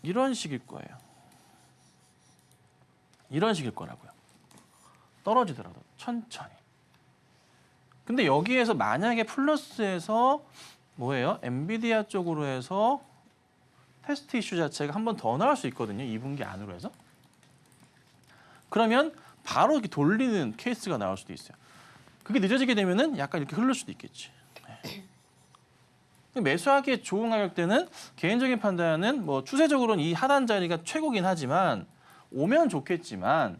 이런 식일 거예요. 이런 식일 거라고요. 떨어지더라도 천천히. 근데 여기에서 만약에 플러스에서 뭐예요? 엔비디아 쪽으로 해서 테스트 이슈 자체가 한 번 더 나올 수 있거든요. 2분기 안으로 해서. 그러면 바로 이렇게 돌리는 케이스가 나올 수도 있어요. 그게 늦어지게 되면은 약간 이렇게 흐를 수도 있겠지. 매수하기에 좋은 가격대는 개인적인 판단은 뭐 추세적으로는 이 하단 자리가 최고긴 하지만 오면 좋겠지만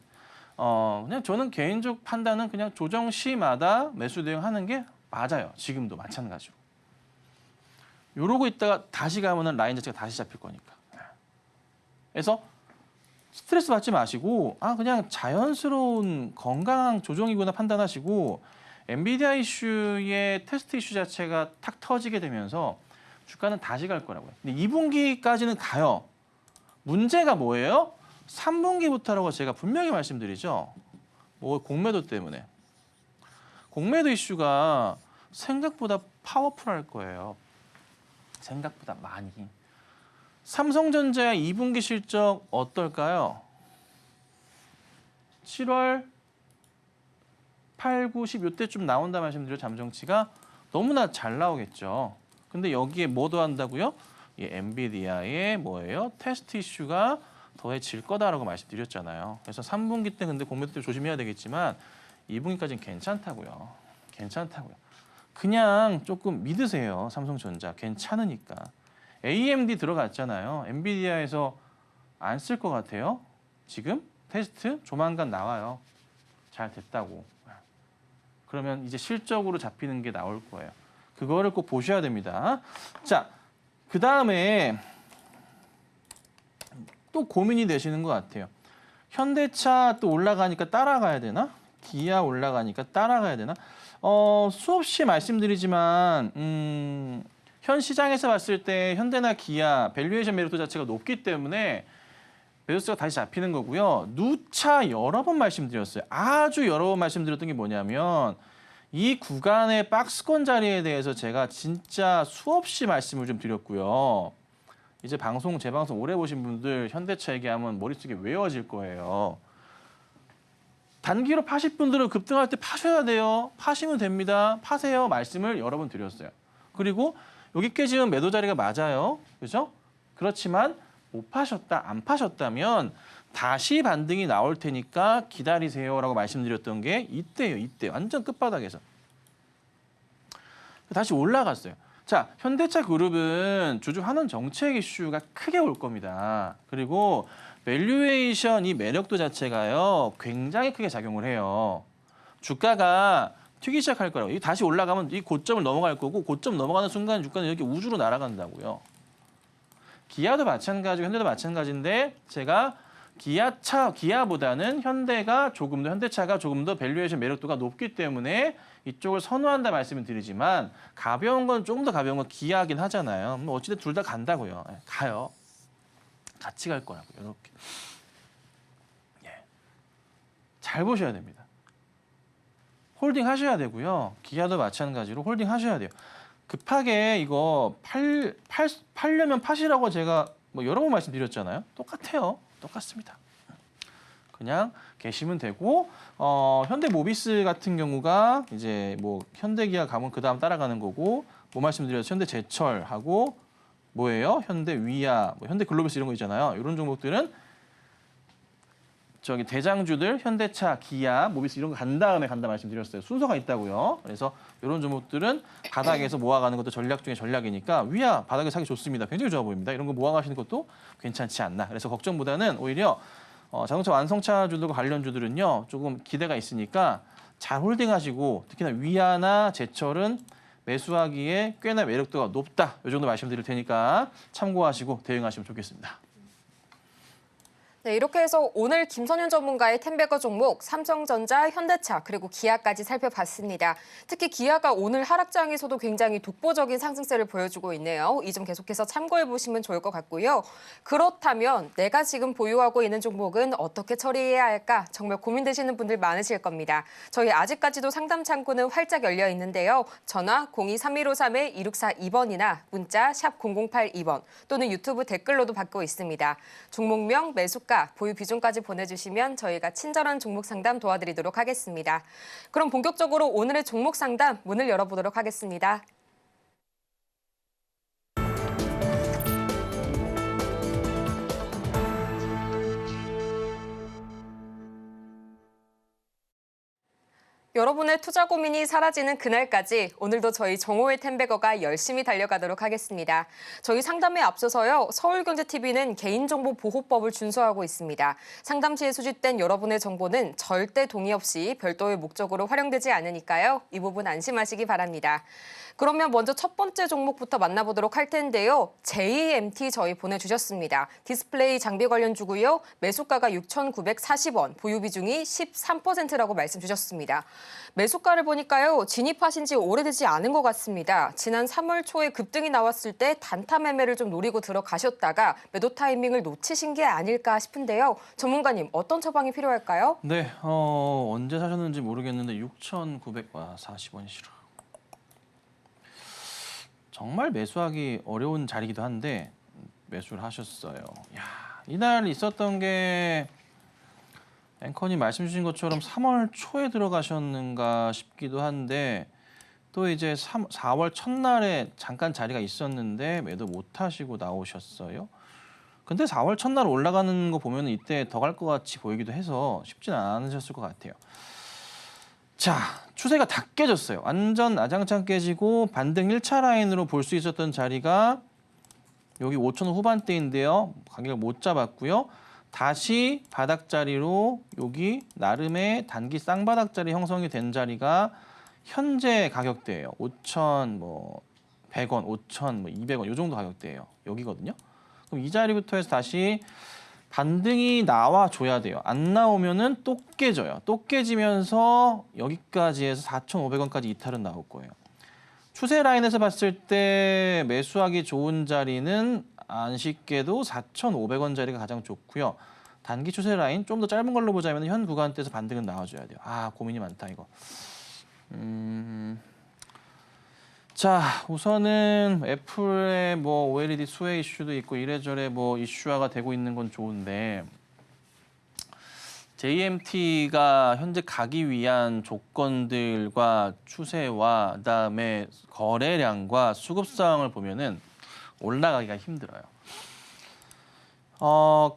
그냥 저는 개인적 판단은 그냥 조정 시마다 매수 대응하는 게 맞아요. 지금도 마찬가지로. 이러고 있다가 다시 가면은 라인 자체가 다시 잡힐 거니까. 그래서 스트레스 받지 마시고 그냥 자연스러운 건강한 조정이구나 판단하시고 엔비디아 이슈의 테스트 이슈 자체가 탁 터지게 되면서 주가는 다시 갈 거라고요. 근데 2분기까지는 가요. 문제가 뭐예요? 3분기부터라고 제가 분명히 말씀드리죠. 뭐 공매도 때문에. 공매도 이슈가 생각보다 파워풀할 거예요. 생각보다 많이. 삼성전자의 2분기 실적 어떨까요? 7월 8, 9, 10 이때쯤 나온다 말씀드려 잠정치가 너무나 잘 나오겠죠. 근데 여기에 뭐 더한다고요? 이 엔비디아의 뭐예요? 테스트 이슈가 더해질 거다라고 말씀드렸잖아요. 그래서 3분기 때 근데 공매도 때 조심해야 되겠지만 2분기까지는 괜찮다고요. 괜찮다고요. 그냥 조금 믿으세요. 삼성전자 괜찮으니까. AMD 들어갔잖아요. 엔비디아에서 안 쓸 것 같아요. 지금 테스트 조만간 나와요. 잘 됐다고. 그러면 이제 실적으로 잡히는 게 나올 거예요. 그거를 꼭 보셔야 됩니다. 자, 그 다음에 또 고민이 되시는 것 같아요. 현대차 또 올라가니까 따라가야 되나? 기아 올라가니까 따라가야 되나? 수없이 말씀드리지만 현 시장에서 봤을 때 현대나 기아 밸류에이션 메리트 자체가 높기 때문에 매수세가 다시 잡히는 거고요. 누차 여러 번 말씀드렸어요. 아주 여러 번 말씀드렸던 게 뭐냐면 이 구간의 박스권 자리에 대해서 제가 진짜 수없이 말씀을 좀 드렸고요. 이제 제 방송 오래 보신 분들 현대차 얘기하면 머릿속에 외워질 거예요. 단기로 파실 분들은 급등할 때 파셔야 돼요. 파시면 됩니다. 파세요. 말씀을 여러 번 드렸어요. 그리고 여기까지 지금 매도 자리가 맞아요. 그죠? 그렇지만 못 파셨다, 안 파셨다면 다시 반등이 나올 테니까 기다리세요라고 말씀드렸던 게 이때예요. 이때 완전 끝바닥에서 다시 올라갔어요. 자, 현대차 그룹은 주주 환원 정책 이슈가 크게 올 겁니다. 그리고 밸류에이션 이 매력도 자체가요 굉장히 크게 작용을 해요. 주가가 튀기 시작할 거라고. 이 다시 올라가면 이 고점을 넘어갈 거고 고점 넘어가는 순간 주가는 이렇게 우주로 날아간다고요. 기아도 마찬가지고 현대도 마찬가지인데 제가 기아보다는 현대차가 조금 더 밸류에이션 매력도가 높기 때문에 이쪽을 선호한다 말씀을 드리지만 가벼운 건 조금 더 가벼운 건 기아긴 하잖아요. 뭐 어찌됐든 둘 다 간다고요. 가요. 같이 갈 거라고요. 이렇게. 잘 보셔야 됩니다. 홀딩 하셔야 되고요. 기아도 마찬가지로 홀딩 하셔야 돼요. 급하게 이거 팔려면 파시라고 제가 뭐 여러 번 말씀드렸잖아요. 똑같아요. 똑같습니다. 그냥 계시면 되고 현대모비스 같은 경우가 이제 뭐 현대기아 가면 그 다음 따라가는 거고 뭐 말씀드렸죠. 현대제철하고 뭐예요? 현대위아, 뭐 현대글로벌스 이런 거 있잖아요. 이런 종목들은 저기 대장주들 현대차, 기아, 모비스 이런 거 간 다음에 간다 말씀드렸어요. 순서가 있다고요. 그래서 이런 종목들은 바닥에서 모아가는 것도 전략 중에 전략이니까 위아 바닥에 사기 좋습니다. 굉장히 좋아 보입니다. 이런 거 모아가시는 것도 괜찮지 않나. 그래서 걱정보다는 오히려 자동차 완성차주들과 관련주들은요. 조금 기대가 있으니까 잘 홀딩하시고 특히나 위아나 제철은 매수하기에 꽤나 매력도가 높다. 이 정도 말씀드릴 테니까 참고하시고 대응하시면 좋겠습니다. 네, 이렇게 해서 오늘 김선윤 전문가의 텐베거 종목 삼성전자, 현대차 그리고 기아까지 살펴봤습니다. 특히 기아가 오늘 하락장에서도 굉장히 독보적인 상승세를 보여주고 있네요. 이 점 계속해서 참고해 보시면 좋을 것 같고요. 그렇다면 내가 지금 보유하고 있는 종목은 어떻게 처리해야 할까 정말 고민되시는 분들 많으실 겁니다. 저희 아직까지도 상담 창구는 활짝 열려 있는데요. 전화 023153-2642번이나 문자 샵 0082번 또는 유튜브 댓글로도 받고 있습니다. 종목명, 매수가, 보유 비중까지 보내주시면 저희가 친절한 종목 상담 도와드리도록 하겠습니다. 그럼 본격적으로 오늘의 종목 상담 문을 열어보도록 하겠습니다. 여러분의 투자 고민이 사라지는 그날까지 오늘도 저희 정호의 텐베거가 열심히 달려가도록 하겠습니다. 저희 상담에 앞서서요. 서울경제TV는 개인정보보호법을 준수하고 있습니다. 상담 시에 수집된 여러분의 정보는 절대 동의 없이 별도의 목적으로 활용되지 않으니까요. 이 부분 안심하시기 바랍니다. 그러면 먼저 첫 번째 종목부터 만나보도록 할 텐데요. JMT 저희 보내주셨습니다. 디스플레이 장비 관련주고요. 매수가가 6,940원, 보유 비중이 13%라고 말씀 주셨습니다. 매수가를 보니까요. 진입하신 지 오래되지 않은 것 같습니다. 지난 3월 초에 급등이 나왔을 때 단타 매매를 좀 노리고 들어가셨다가 매도 타이밍을 놓치신 게 아닐까 싶은데요. 전문가님 어떤 처방이 필요할까요? 네, 언제 사셨는지 모르겠는데 6,940원이시라. 정말 매수하기 어려운 자리이기도 한데 매수를 하셨어요. 야, 이날 있었던 게 앵커님 말씀 주신 것처럼 3월 초에 들어가셨는가 싶기도 한데 또 이제 4월 첫날에 잠깐 자리가 있었는데 매도 못 하시고 나오셨어요. 근데 4월 첫날 올라가는 거 보면 이때 더 갈 것 같이 보이기도 해서 쉽진 않으셨을 것 같아요. 자, 추세가 다 깨졌어요. 완전 아장창 깨지고 반등 1차 라인으로 볼 수 있었던 자리가 여기 5,000원 후반대인데요. 가격을 못 잡았고요. 다시 바닥 자리로 여기 나름의 단기 쌍바닥 자리 형성이 된 자리가 현재 가격대예요. 5,100원, 5,200원 이 정도 가격대예요. 여기거든요. 그럼 이 자리부터 해서 다시 반등이 나와줘야 돼요. 안 나오면은 또 깨져요. 또 깨지면서 여기까지 해서 4,500원까지 이탈은 나올 거예요. 추세 라인에서 봤을 때 매수하기 좋은 자리는 아쉽게도 4,500원 자리가 가장 좋고요. 단기 추세 라인 좀 더 짧은 걸로 보자면 현 구간대에서 반등은 나와줘야 돼요. 아, 고민이 많다 이거. 자, 우선은 애플의 뭐 OLED 수혜 이슈도 있고 이래저래 뭐 이슈화가 되고 있는 건 좋은데 JMT가 현재 가기 위한 조건들과 추세와 그다음에 거래량과 수급 상황을 보면은 올라가기가 힘들어요.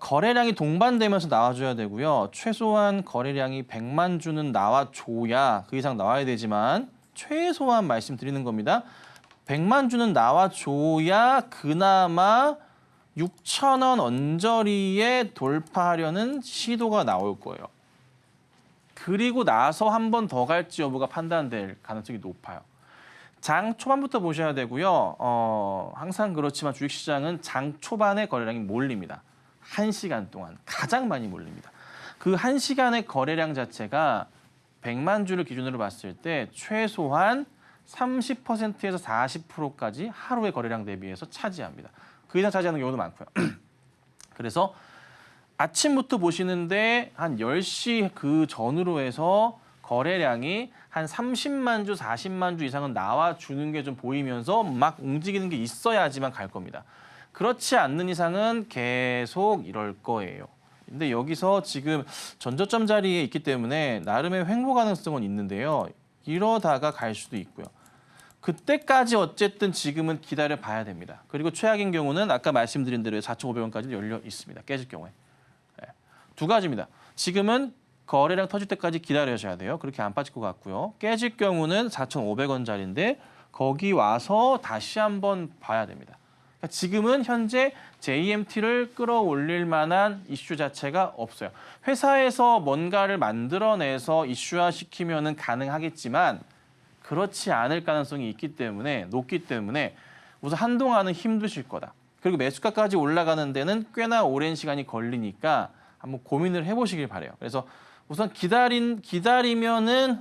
거래량이 동반되면서 나와줘야 되고요. 최소한 거래량이 100만 주는 나와줘야 그 이상 나와야 되지만 최소한 말씀드리는 겁니다. 100만 주는 나와줘야 그나마 6,000원 언저리에 돌파하려는 시도가 나올 거예요. 그리고 나서 한 번 더 갈지 여부가 판단될 가능성이 높아요. 장 초반부터 보셔야 되고요. 항상 그렇지만 주식시장은 장 초반에 거래량이 몰립니다. 1시간 동안 가장 많이 몰립니다. 그 1시간의 거래량 자체가 100만 주를 기준으로 봤을 때 최소한 30%에서 40%까지 하루의 거래량 대비해서 차지합니다. 그 이상 차지하는 경우도 많고요. 그래서 아침부터 보시는데 한 10시 그 전으로 해서 거래량이 한 30만 주, 40만 주 이상은 나와주는 게 좀 보이면서 막 움직이는 게 있어야지만 갈 겁니다. 그렇지 않는 이상은 계속 이럴 거예요. 근데 여기서 지금 전저점 자리에 있기 때문에 나름의 횡보 가능성은 있는데요. 이러다가 갈 수도 있고요. 그때까지 어쨌든 지금은 기다려 봐야 됩니다. 그리고 최악인 경우는 아까 말씀드린 대로 4,500원까지 열려 있습니다. 깨질 경우에. 네. 두 가지입니다. 지금은 거래량 터질 때까지 기다려셔야 돼요. 그렇게 안 빠질 것 같고요. 깨질 경우는 4,500원짜리인데 거기 와서 다시 한번 봐야 됩니다. 그러니까 지금은 현재 JMT를 끌어올릴 만한 이슈 자체가 없어요. 회사에서 뭔가를 만들어내서 이슈화시키면은 가능하겠지만 그렇지 않을 가능성이 높기 때문에 우선 한동안은 힘드실 거다. 그리고 매수가까지 올라가는 데는 꽤나 오랜 시간이 걸리니까 한번 고민을 해보시길 바래요. 그래서 우선 기다리면은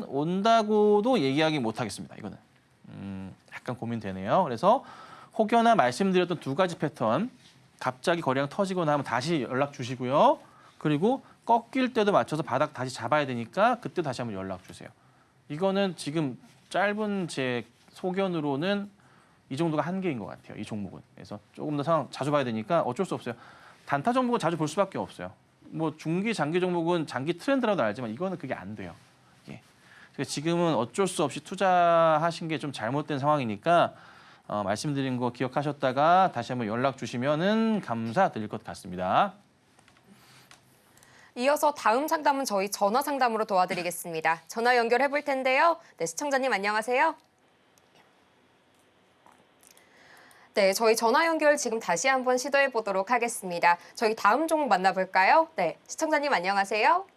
온다고도 얘기하기 못하겠습니다. 이거는 약간 고민되네요. 그래서 혹여나 말씀드렸던 두 가지 패턴, 갑자기 거래량 터지거나 하면 다시 연락 주시고요. 그리고 꺾일 때도 맞춰서 바닥 다시 잡아야 되니까 그때 다시 한번 연락 주세요. 이거는 지금 짧은 제 소견으로는 이 정도가 한계인 것 같아요. 이 종목은. 그래서 조금 더 상황 자주 봐야 되니까 어쩔 수 없어요. 단타 종목은 자주 볼 수밖에 없어요. 뭐 중기, 장기 종목은 장기 트렌드라도 알지만 이거는 그게 안 돼요. 예. 그래서 지금은 어쩔 수 없이 투자하신 게 좀 잘못된 상황이니까 말씀드린 거 기억하셨다가 다시 한번 연락 주시면은 감사드릴 것 같습니다. 이어서 다음 상담은 저희 전화 상담으로 도와드리겠습니다. 전화 연결해 볼 텐데요. 네, 시청자님 안녕하세요. 네, 저희 전화 연결 지금 다시 한번 시도해 보도록 하겠습니다. 저희 다음 종목 만나볼까요? 네, 시청자님 안녕하세요.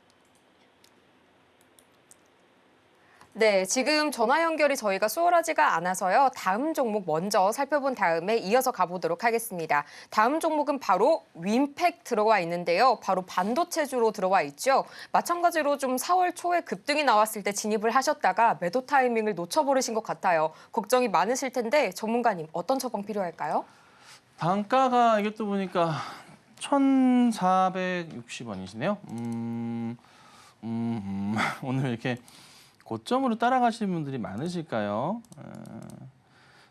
네, 지금 전화 연결이 저희가 수월하지가 않아서요. 다음 종목 먼저 살펴본 다음에 이어서 가보도록 하겠습니다. 다음 종목은 바로 윈팩 들어와 있는데요. 바로 반도체주로 들어와 있죠. 마찬가지로 좀 4월 초에 급등이 나왔을 때 진입을 하셨다가 매도 타이밍을 놓쳐버리신 것 같아요. 걱정이 많으실 텐데 전문가님 어떤 처방 필요할까요? 단가가 이게 또 보니까 1,460원이시네요. 오늘 이렇게 고점으로 따라가시는 분들이 많으실까요?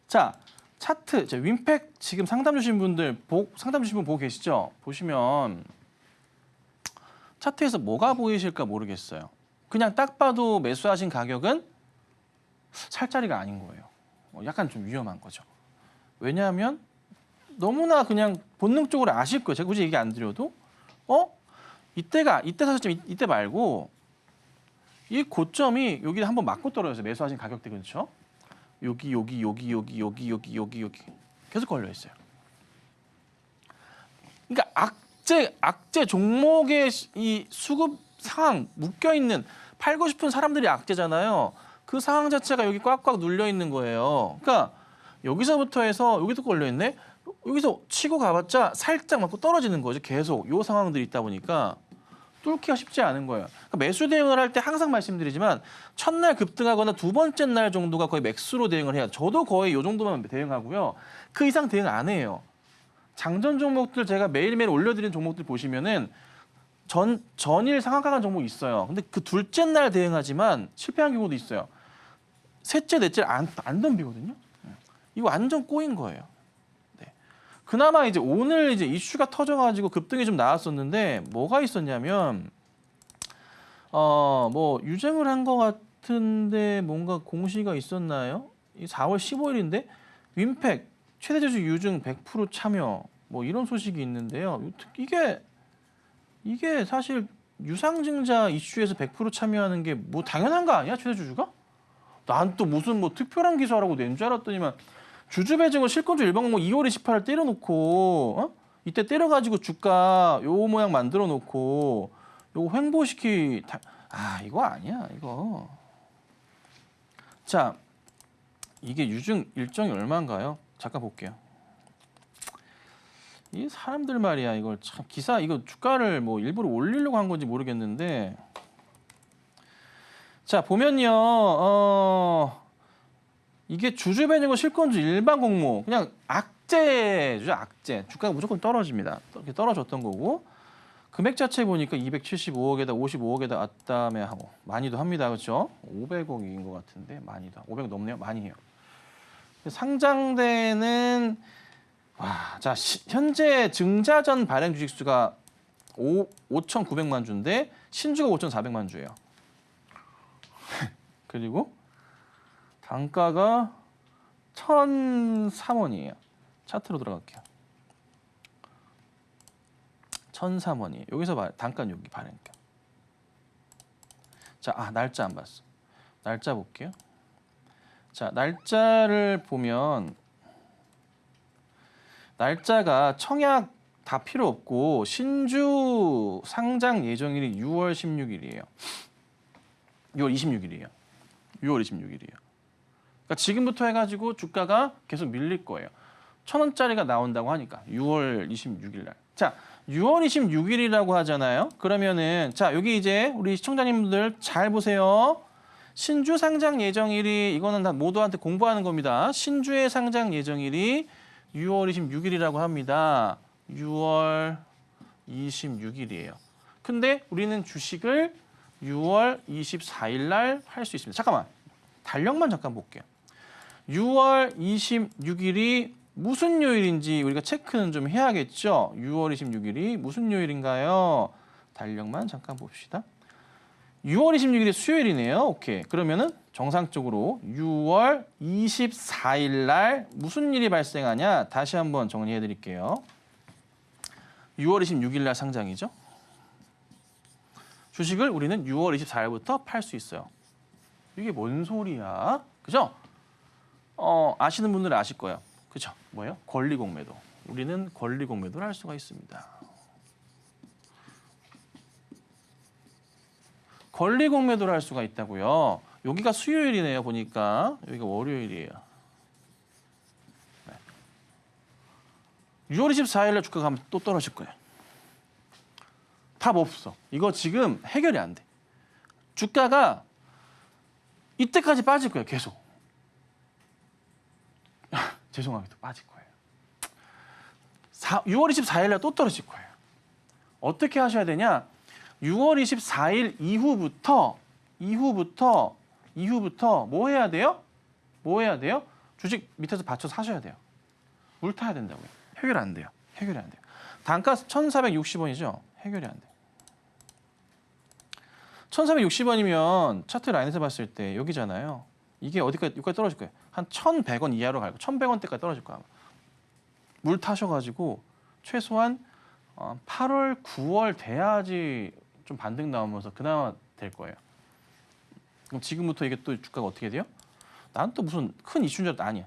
자, 차트, 윈팩 지금 상담 주신 분 보고 계시죠? 보시면 차트에서 뭐가 보이실까 모르겠어요. 그냥 딱 봐도 매수하신 가격은 살 자리가 아닌 거예요. 약간 좀 위험한 거죠. 왜냐하면 너무나 그냥 본능적으로 아실 거예요. 제가 굳이 얘기 안 드려도 이때 사셨지만 이때 말고 이 고점이 여기 한번 맞고 떨어졌어요. 매수하신 가격대 그렇죠? 여기 계속 걸려 있어요. 그러니까 악재 종목의 이 수급 상황 묶여 있는 팔고 싶은 사람들이 악재잖아요. 그 상황 자체가 여기 꽉꽉 눌려 있는 거예요. 그러니까 여기서부터 해서 여기도 걸려 있네. 여기서 치고 가봤자 살짝 맞고 떨어지는 거죠. 계속 요 상황들이 있다 보니까. 뚫기가 쉽지 않은 거예요. 그러니까 매수 대응을 할 때 항상 말씀드리지만 첫날 급등하거나 두 번째 날 정도가 거의 맥스로 대응을 해요. 저도 거의 이 정도만 대응하고요. 그 이상 대응 안 해요. 장전 종목들 제가 매일매일 올려드린 종목들 보시면은 전일 상한가 종목이 있어요. 근데 그 둘째 날 대응하지만 실패한 경우도 있어요. 셋째, 넷째 안 덤비거든요. 이거 완전 꼬인 거예요. 그나마 이제 오늘 이제 이슈가 터져가지고 급등이 좀 나왔었는데 뭐가 있었냐면 뭐 유증을 한 것 같은데 뭔가 공시가 있었나요? 이 4월 15일인데 윈팩 최대 주주 유증 100% 참여 뭐 이런 소식이 있는데요. 이게 사실 유상증자 이슈에서 100% 참여하는 게 뭐 당연한 거 아니야? 최대 주주가? 난 또 무슨 뭐 특별한 기사라고 낸 줄 알았더니만. 주주 배정을 실권주 일반공모 2월 28일 때려놓고 이때 때려가지고 주가 요 모양 만들어놓고 요거 이거 아니야 이거. 자, 이게 유증 일정이 얼마인가요? 잠깐 볼게요. 이 사람들 말이야 이걸 참 기사 이거 주가를 뭐 일부러 올리려고 한 건지 모르겠는데 자 보면요. 이게 주주 배정과 실권주 일반 공모 그냥 악재죠. 악재. 주가가 무조건 떨어집니다. 이렇게 떨어졌던 거고 금액 자체 보니까 275억에다 55억에다 왔다며 하고 많이도 합니다. 그렇죠? 500억인 것 같은데 많이도 500 넘네요. 많이 해요. 상장되는 자 현재 증자전 발행 주식 수가 5,900만 주인데 신주가 5,400만 주예요. 그리고 단가가 1,003원이에요. 차트로 들어갈게요. 1,003원이에요. 여기서 단가 여기 발행가. 자, 날짜 안 봤어. 날짜 볼게요. 자, 날짜를 보면 날짜가 청약 다 필요 없고 신주 상장 예정일이 6월 16일이에요. 6월 26일이에요. 6월 26일이에요. 그러니까 지금부터 해가지고 주가가 계속 밀릴 거예요. 1,000원짜리가 나온다고 하니까 6월 26일 날. 자, 6월 26일이라고 하잖아요. 그러면은 자, 여기 이제 우리 시청자님들 잘 보세요. 신주 상장 예정일이 이거는 다 모두한테 공부하는 겁니다. 신주의 상장 예정일이 6월 26일이라고 합니다. 6월 26일이에요. 근데 우리는 주식을 6월 24일 날 할 수 있습니다. 잠깐만. 달력만 잠깐 볼게요. 6월 26일이 무슨 요일인지 우리가 체크는 좀 해야겠죠. 6월 26일이 무슨 요일인가요? 달력만 잠깐 봅시다. 6월 26일이 수요일이네요. 오케이. 그러면은 정상적으로 6월 24일 날 무슨 일이 발생하냐? 다시 한번 정리해 드릴게요. 6월 26일 날 상장이죠. 주식을 우리는 6월 24일부터 팔 수 있어요. 이게 뭔 소리야? 그죠? 아시는 분들은 아실 거예요. 그죠? 뭐예요? 권리공매도. 우리는 권리공매도를 할 수가 있습니다. 권리공매도를 할 수가 있다고요. 여기가 수요일이네요. 보니까 여기가 월요일이에요. 네. 6월 24일 날 주가가 가면 또 떨어질 거예요. 답 없어. 이거 지금 해결이 안 돼. 주가가 이때까지 빠질 거예요. 계속. 죄송하게도 빠질 거예요. 6월 24일 날 또 떨어질 거예요. 어떻게 하셔야 되냐? 6월 24일 이후부터 뭐 해야 돼요? 뭐 해야 돼요? 주식 밑에서 받쳐서 사셔야 돼요. 물 타야 된다고요. 해결 안 돼요. 해결이 안 돼요. 단가 1,460원이죠? 해결이 안 돼요. 1,460원이면 차트 라인에서 봤을 때 여기잖아요. 이게 여기까지 떨어질 거예요. 한 1,100원 이하로 갈 거예요. 1,100원대까지 떨어질 거예요. 물 타셔가지고 최소한 8월, 9월 돼야지 좀 반등 나오면서 그나마 될 거예요. 그럼 지금부터 이게 또 주가가 어떻게 돼요? 난 또 무슨 큰 이슈인 줄 알았다. 아니야.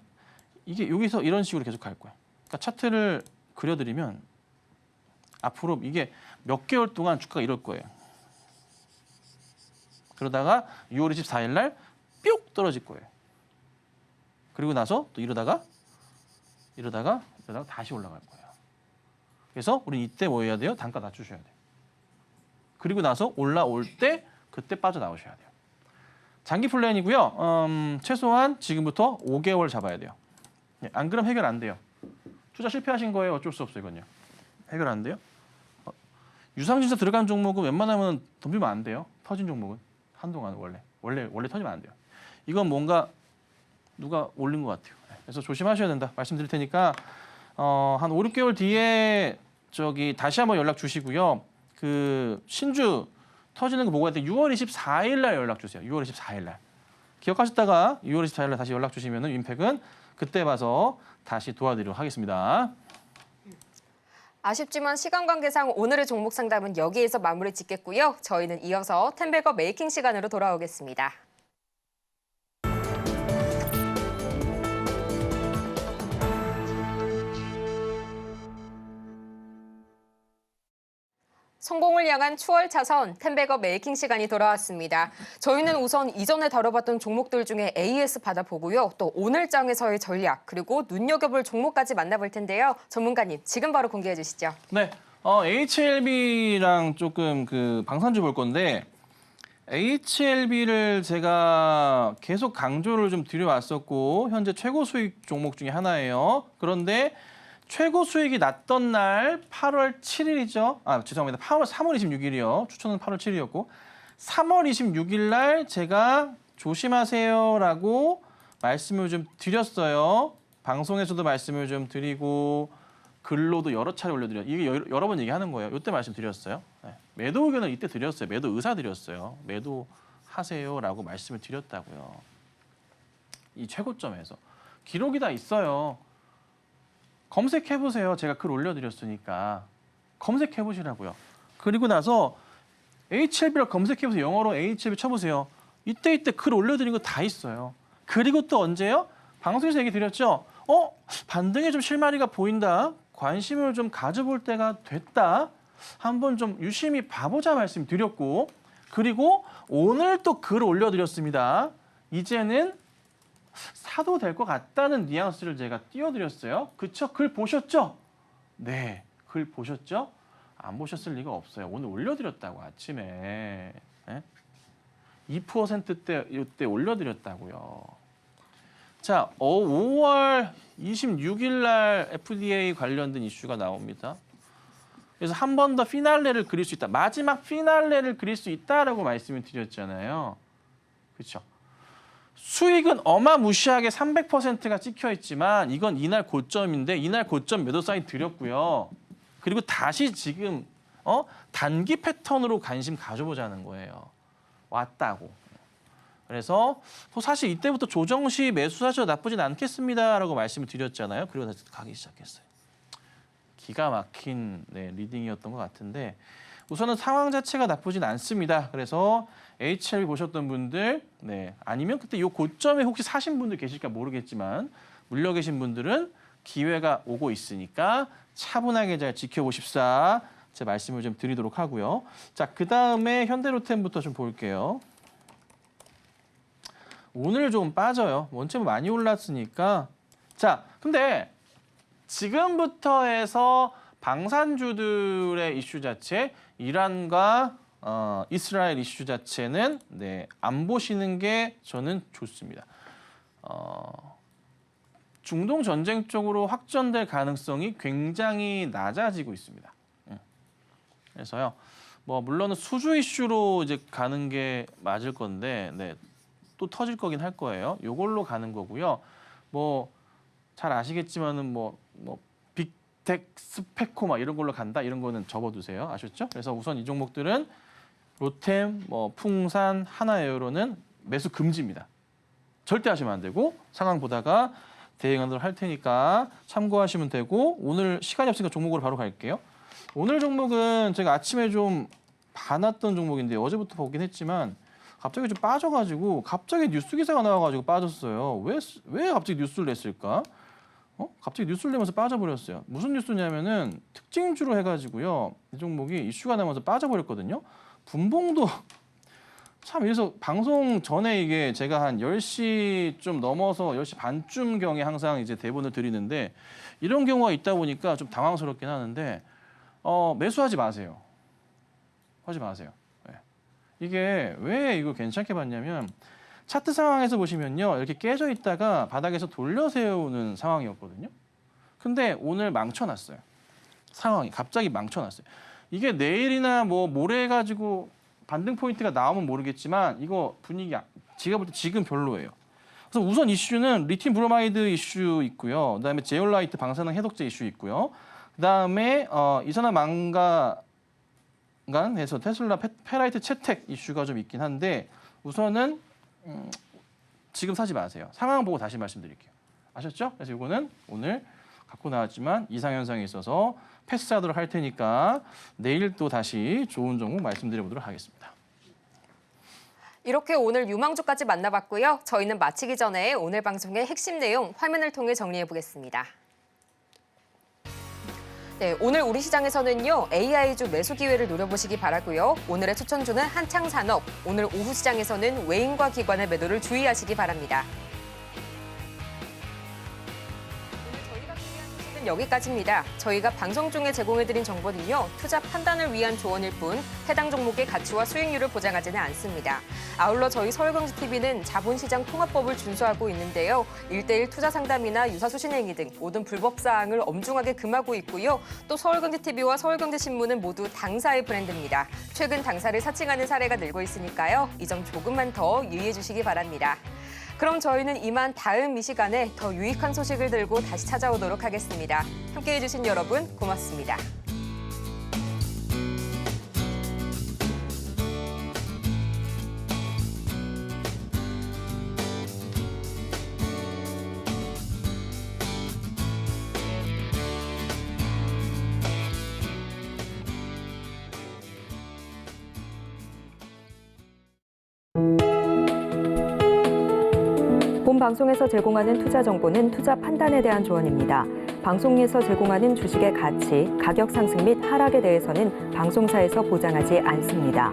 이게 여기서 이런 식으로 계속 갈 거야. 그러니까 차트를 그려드리면 앞으로 이게 몇 개월 동안 주가가 이럴 거예요. 그러다가 6월 24일 날 뿅 떨어질 거예요. 그리고 나서 또 이러다가 다시 올라갈 거예요. 그래서 우리 이때 뭐 해야 돼요? 단가 낮추셔야 돼요. 그리고 나서 올라올 때 그때 빠져나오셔야 돼요. 장기 플랜이고요. 최소한 지금부터 5개월 잡아야 돼요. 안 그러면 해결 안 돼요. 투자 실패하신 거예요. 어쩔 수 없어요. 이건요. 해결 안 돼요. 유상증자 들어간 종목은 웬만하면 덤비면 안 돼요. 터진 종목은 한동안 원래 터지면 안 돼요. 이건 뭔가 누가 올린 것 같아요. 그래서 조심하셔야 된다. 말씀드릴 테니까 한 5, 6개월 뒤에 다시 한번 연락 주시고요. 그 신주 터지는 거 보고 할 때 6월 24일 날 연락 주세요. 6월 24일 날. 기억하셨다가 6월 24일 날 다시 연락 주시면은 윈팩은 그때 봐서 다시 도와드리도록 하겠습니다. 아쉽지만 시간 관계상 오늘의 종목 상담은 여기에서 마무리 짓겠고요. 저희는 이어서 템베거 메이킹 시간으로 돌아오겠습니다. 성공을 향한 추월 차선 템베거 메이킹 시간이 돌아왔습니다. 저희는 우선 이전에 다뤄봤던 종목들 중에 AS 받아보고요. 또 오늘 장에서의 전략 그리고 눈여겨볼 종목까지 만나볼 텐데요. 전문가님 지금 바로 공개해 주시죠. 네, HLB랑 조금 그 방산주 볼 건데 HLB를 제가 계속 강조를 좀 드려왔었고 현재 최고 수익 종목 중에 하나예요. 그런데 최고 수익이 났던 날 8월 7일이죠. 죄송합니다. 3월 26일이요. 추천은 8월 7일이었고 3월 26일 날 제가 조심하세요라고 말씀을 좀 드렸어요. 방송에서도 말씀을 좀 드리고 글로도 여러 차례 올려드려요. 이게 여러 번 얘기하는 거예요. 이때 말씀드렸어요. 네. 매도 의견을 이때 드렸어요. 매도 의사 드렸어요. 매도하세요라고 말씀을 드렸다고요. 이 최고점에서. 기록이 다 있어요. 검색해보세요. 제가 글 올려드렸으니까. 검색해 보시라고요. 그리고 나서 HLB를 검색해보세요. 영어로 HLB 쳐보세요. 이때 글 올려드린 거 다 있어요. 그리고 또 언제요? 방송에서 얘기 드렸죠. 반등에 좀 실마리가 보인다. 관심을 좀 가져볼 때가 됐다. 한번 좀 유심히 봐보자 말씀드렸고, 그리고 오늘 또 글 올려드렸습니다. 이제는 사도 될 것 같다는 뉘앙스를 제가 띄워드렸어요. 그쵸? 글 보셨죠? 네, 글 보셨죠? 안 보셨을 리가 없어요. 오늘 올려드렸다고 아침에 2%대 이때 올려드렸다고요. 자, 5월 26일 날 FDA 관련된 이슈가 나옵니다. 그래서 한 번 더 피날레를 그릴 수 있다. 마지막 피날레를 그릴 수 있다라고 말씀을 드렸잖아요. 그렇죠? 수익은 어마무시하게 300%가 찍혀 있지만 이건 이날 고점인데 이날 고점 매도 사인 드렸고요. 그리고 다시 지금 단기 패턴으로 관심 가져보자는 거예요. 왔다고. 그래서 사실 이때부터 조정 시 매수하셔도 나쁘진 않겠습니다라고 말씀을 드렸잖아요. 그리고 다시 가기 시작했어요. 기가 막힌 리딩이었던 것 같은데 우선은 상황 자체가 나쁘진 않습니다. 그래서 HLB 보셨던 분들, 아니면 그때 이 고점에 혹시 사신 분들 계실까 모르겠지만 물려 계신 분들은 기회가 오고 있으니까 차분하게 잘 지켜보십사. 제 말씀을 좀 드리도록 하고요. 자, 그 다음에 현대로템부터 좀 볼게요. 오늘 좀 빠져요. 원점 많이 올랐으니까. 자, 근데 지금부터 해서 방산주들의 이슈 자체, 이란과 이스라엘 이슈 자체는 안 보시는 게 저는 좋습니다. 중동 전쟁 쪽으로 확전될 가능성이 굉장히 낮아지고 있습니다. 그래서요, 물론은 수주 이슈로 이제 가는 게 맞을 건데, 또 터질 거긴 할 거예요. 요걸로 가는 거고요. 잘 아시겠지만은 빅텍, 스페코 이런 걸로 간다 이런 거는 접어두세요. 아셨죠? 그래서 우선 이 종목들은 로템, 풍산, 하나에어로는 매수 금지입니다. 절대 하시면 안 되고 상황 보다가 대응하도록 할 테니까 참고하시면 되고 오늘 시간이 없으니까 종목으로 바로 갈게요. 오늘 종목은 제가 아침에 좀 봐놨던 종목인데 어제부터 보긴 했지만 갑자기 좀 빠져가지고 갑자기 뉴스 기사가 나와가지고 빠졌어요. 왜 갑자기 뉴스를 냈을까? 갑자기 뉴스를 내면서 빠져버렸어요. 무슨 뉴스냐면은 특징주로 해가지고요. 이 종목이 이슈가 나면서 빠져버렸거든요. 분봉도 참 그래서 방송 전에 이게 제가 한 10시 좀 넘어서 10시 반쯤 경에 항상 이제 대본을 드리는데 이런 경우가 있다 보니까 좀 당황스럽긴 하는데 매수하지 마세요. 하지 마세요. 이게 왜 이거 괜찮게 봤냐면 차트 상황에서 보시면요. 이렇게 깨져 있다가 바닥에서 돌려 세우는 상황이었거든요. 근데 오늘 망쳐놨어요. 상황이 갑자기 망쳐놨어요. 이게 내일이나 모레 가지고 반등 포인트가 나오면 모르겠지만 이거 분위기 제가 볼 때 지금 별로예요. 그래서 우선 이슈는 리튬 브로마이드 이슈 있고요. 그다음에 제올라이트 방사능 해독제 이슈 있고요. 그다음에 이산화망가에서 테슬라 페라이트 채택 이슈가 좀 있긴 한데 우선은 지금 사지 마세요. 상황 보고 다시 말씀드릴게요. 아셨죠? 그래서 이거는 오늘 갖고 나왔지만 이상현상이 있어서 패스하도록 할 테니까 내일 또 다시 좋은 종목 말씀드려보도록 하겠습니다. 이렇게 오늘 유망주까지 만나봤고요. 저희는 마치기 전에 오늘 방송의 핵심 내용 화면을 통해 정리해보겠습니다. 오늘 우리 시장에서는요. AI주 매수 기회를 노려보시기 바라고요. 오늘의 추천주는 한창산업, 오늘 오후 시장에서는 외인과 기관의 매도를 주의하시기 바랍니다. 여기까지입니다. 저희가 방송 중에 제공해드린 정보는요. 투자 판단을 위한 조언일 뿐 해당 종목의 가치와 수익률을 보장하지는 않습니다. 아울러 저희 서울경제TV는 자본시장 통합법을 준수하고 있는데요. 1:1 투자 상담이나 유사수신행위 등 모든 불법 사항을 엄중하게 금하고 있고요. 또 서울경제TV와 서울경제신문은 모두 당사의 브랜드입니다. 최근 당사를 사칭하는 사례가 늘고 있으니까요. 이 점 조금만 더 유의해 주시기 바랍니다. 그럼 저희는 이만 다음 이 시간에 더 유익한 소식을 들고 다시 찾아오도록 하겠습니다. 함께해 주신 여러분 고맙습니다. 방송에서 제공하는 투자 정보는 투자 판단에 대한 조언입니다. 방송에서 제공하는 주식의 가치, 가격 상승 및 하락에 대해서는 방송사에서 보장하지 않습니다.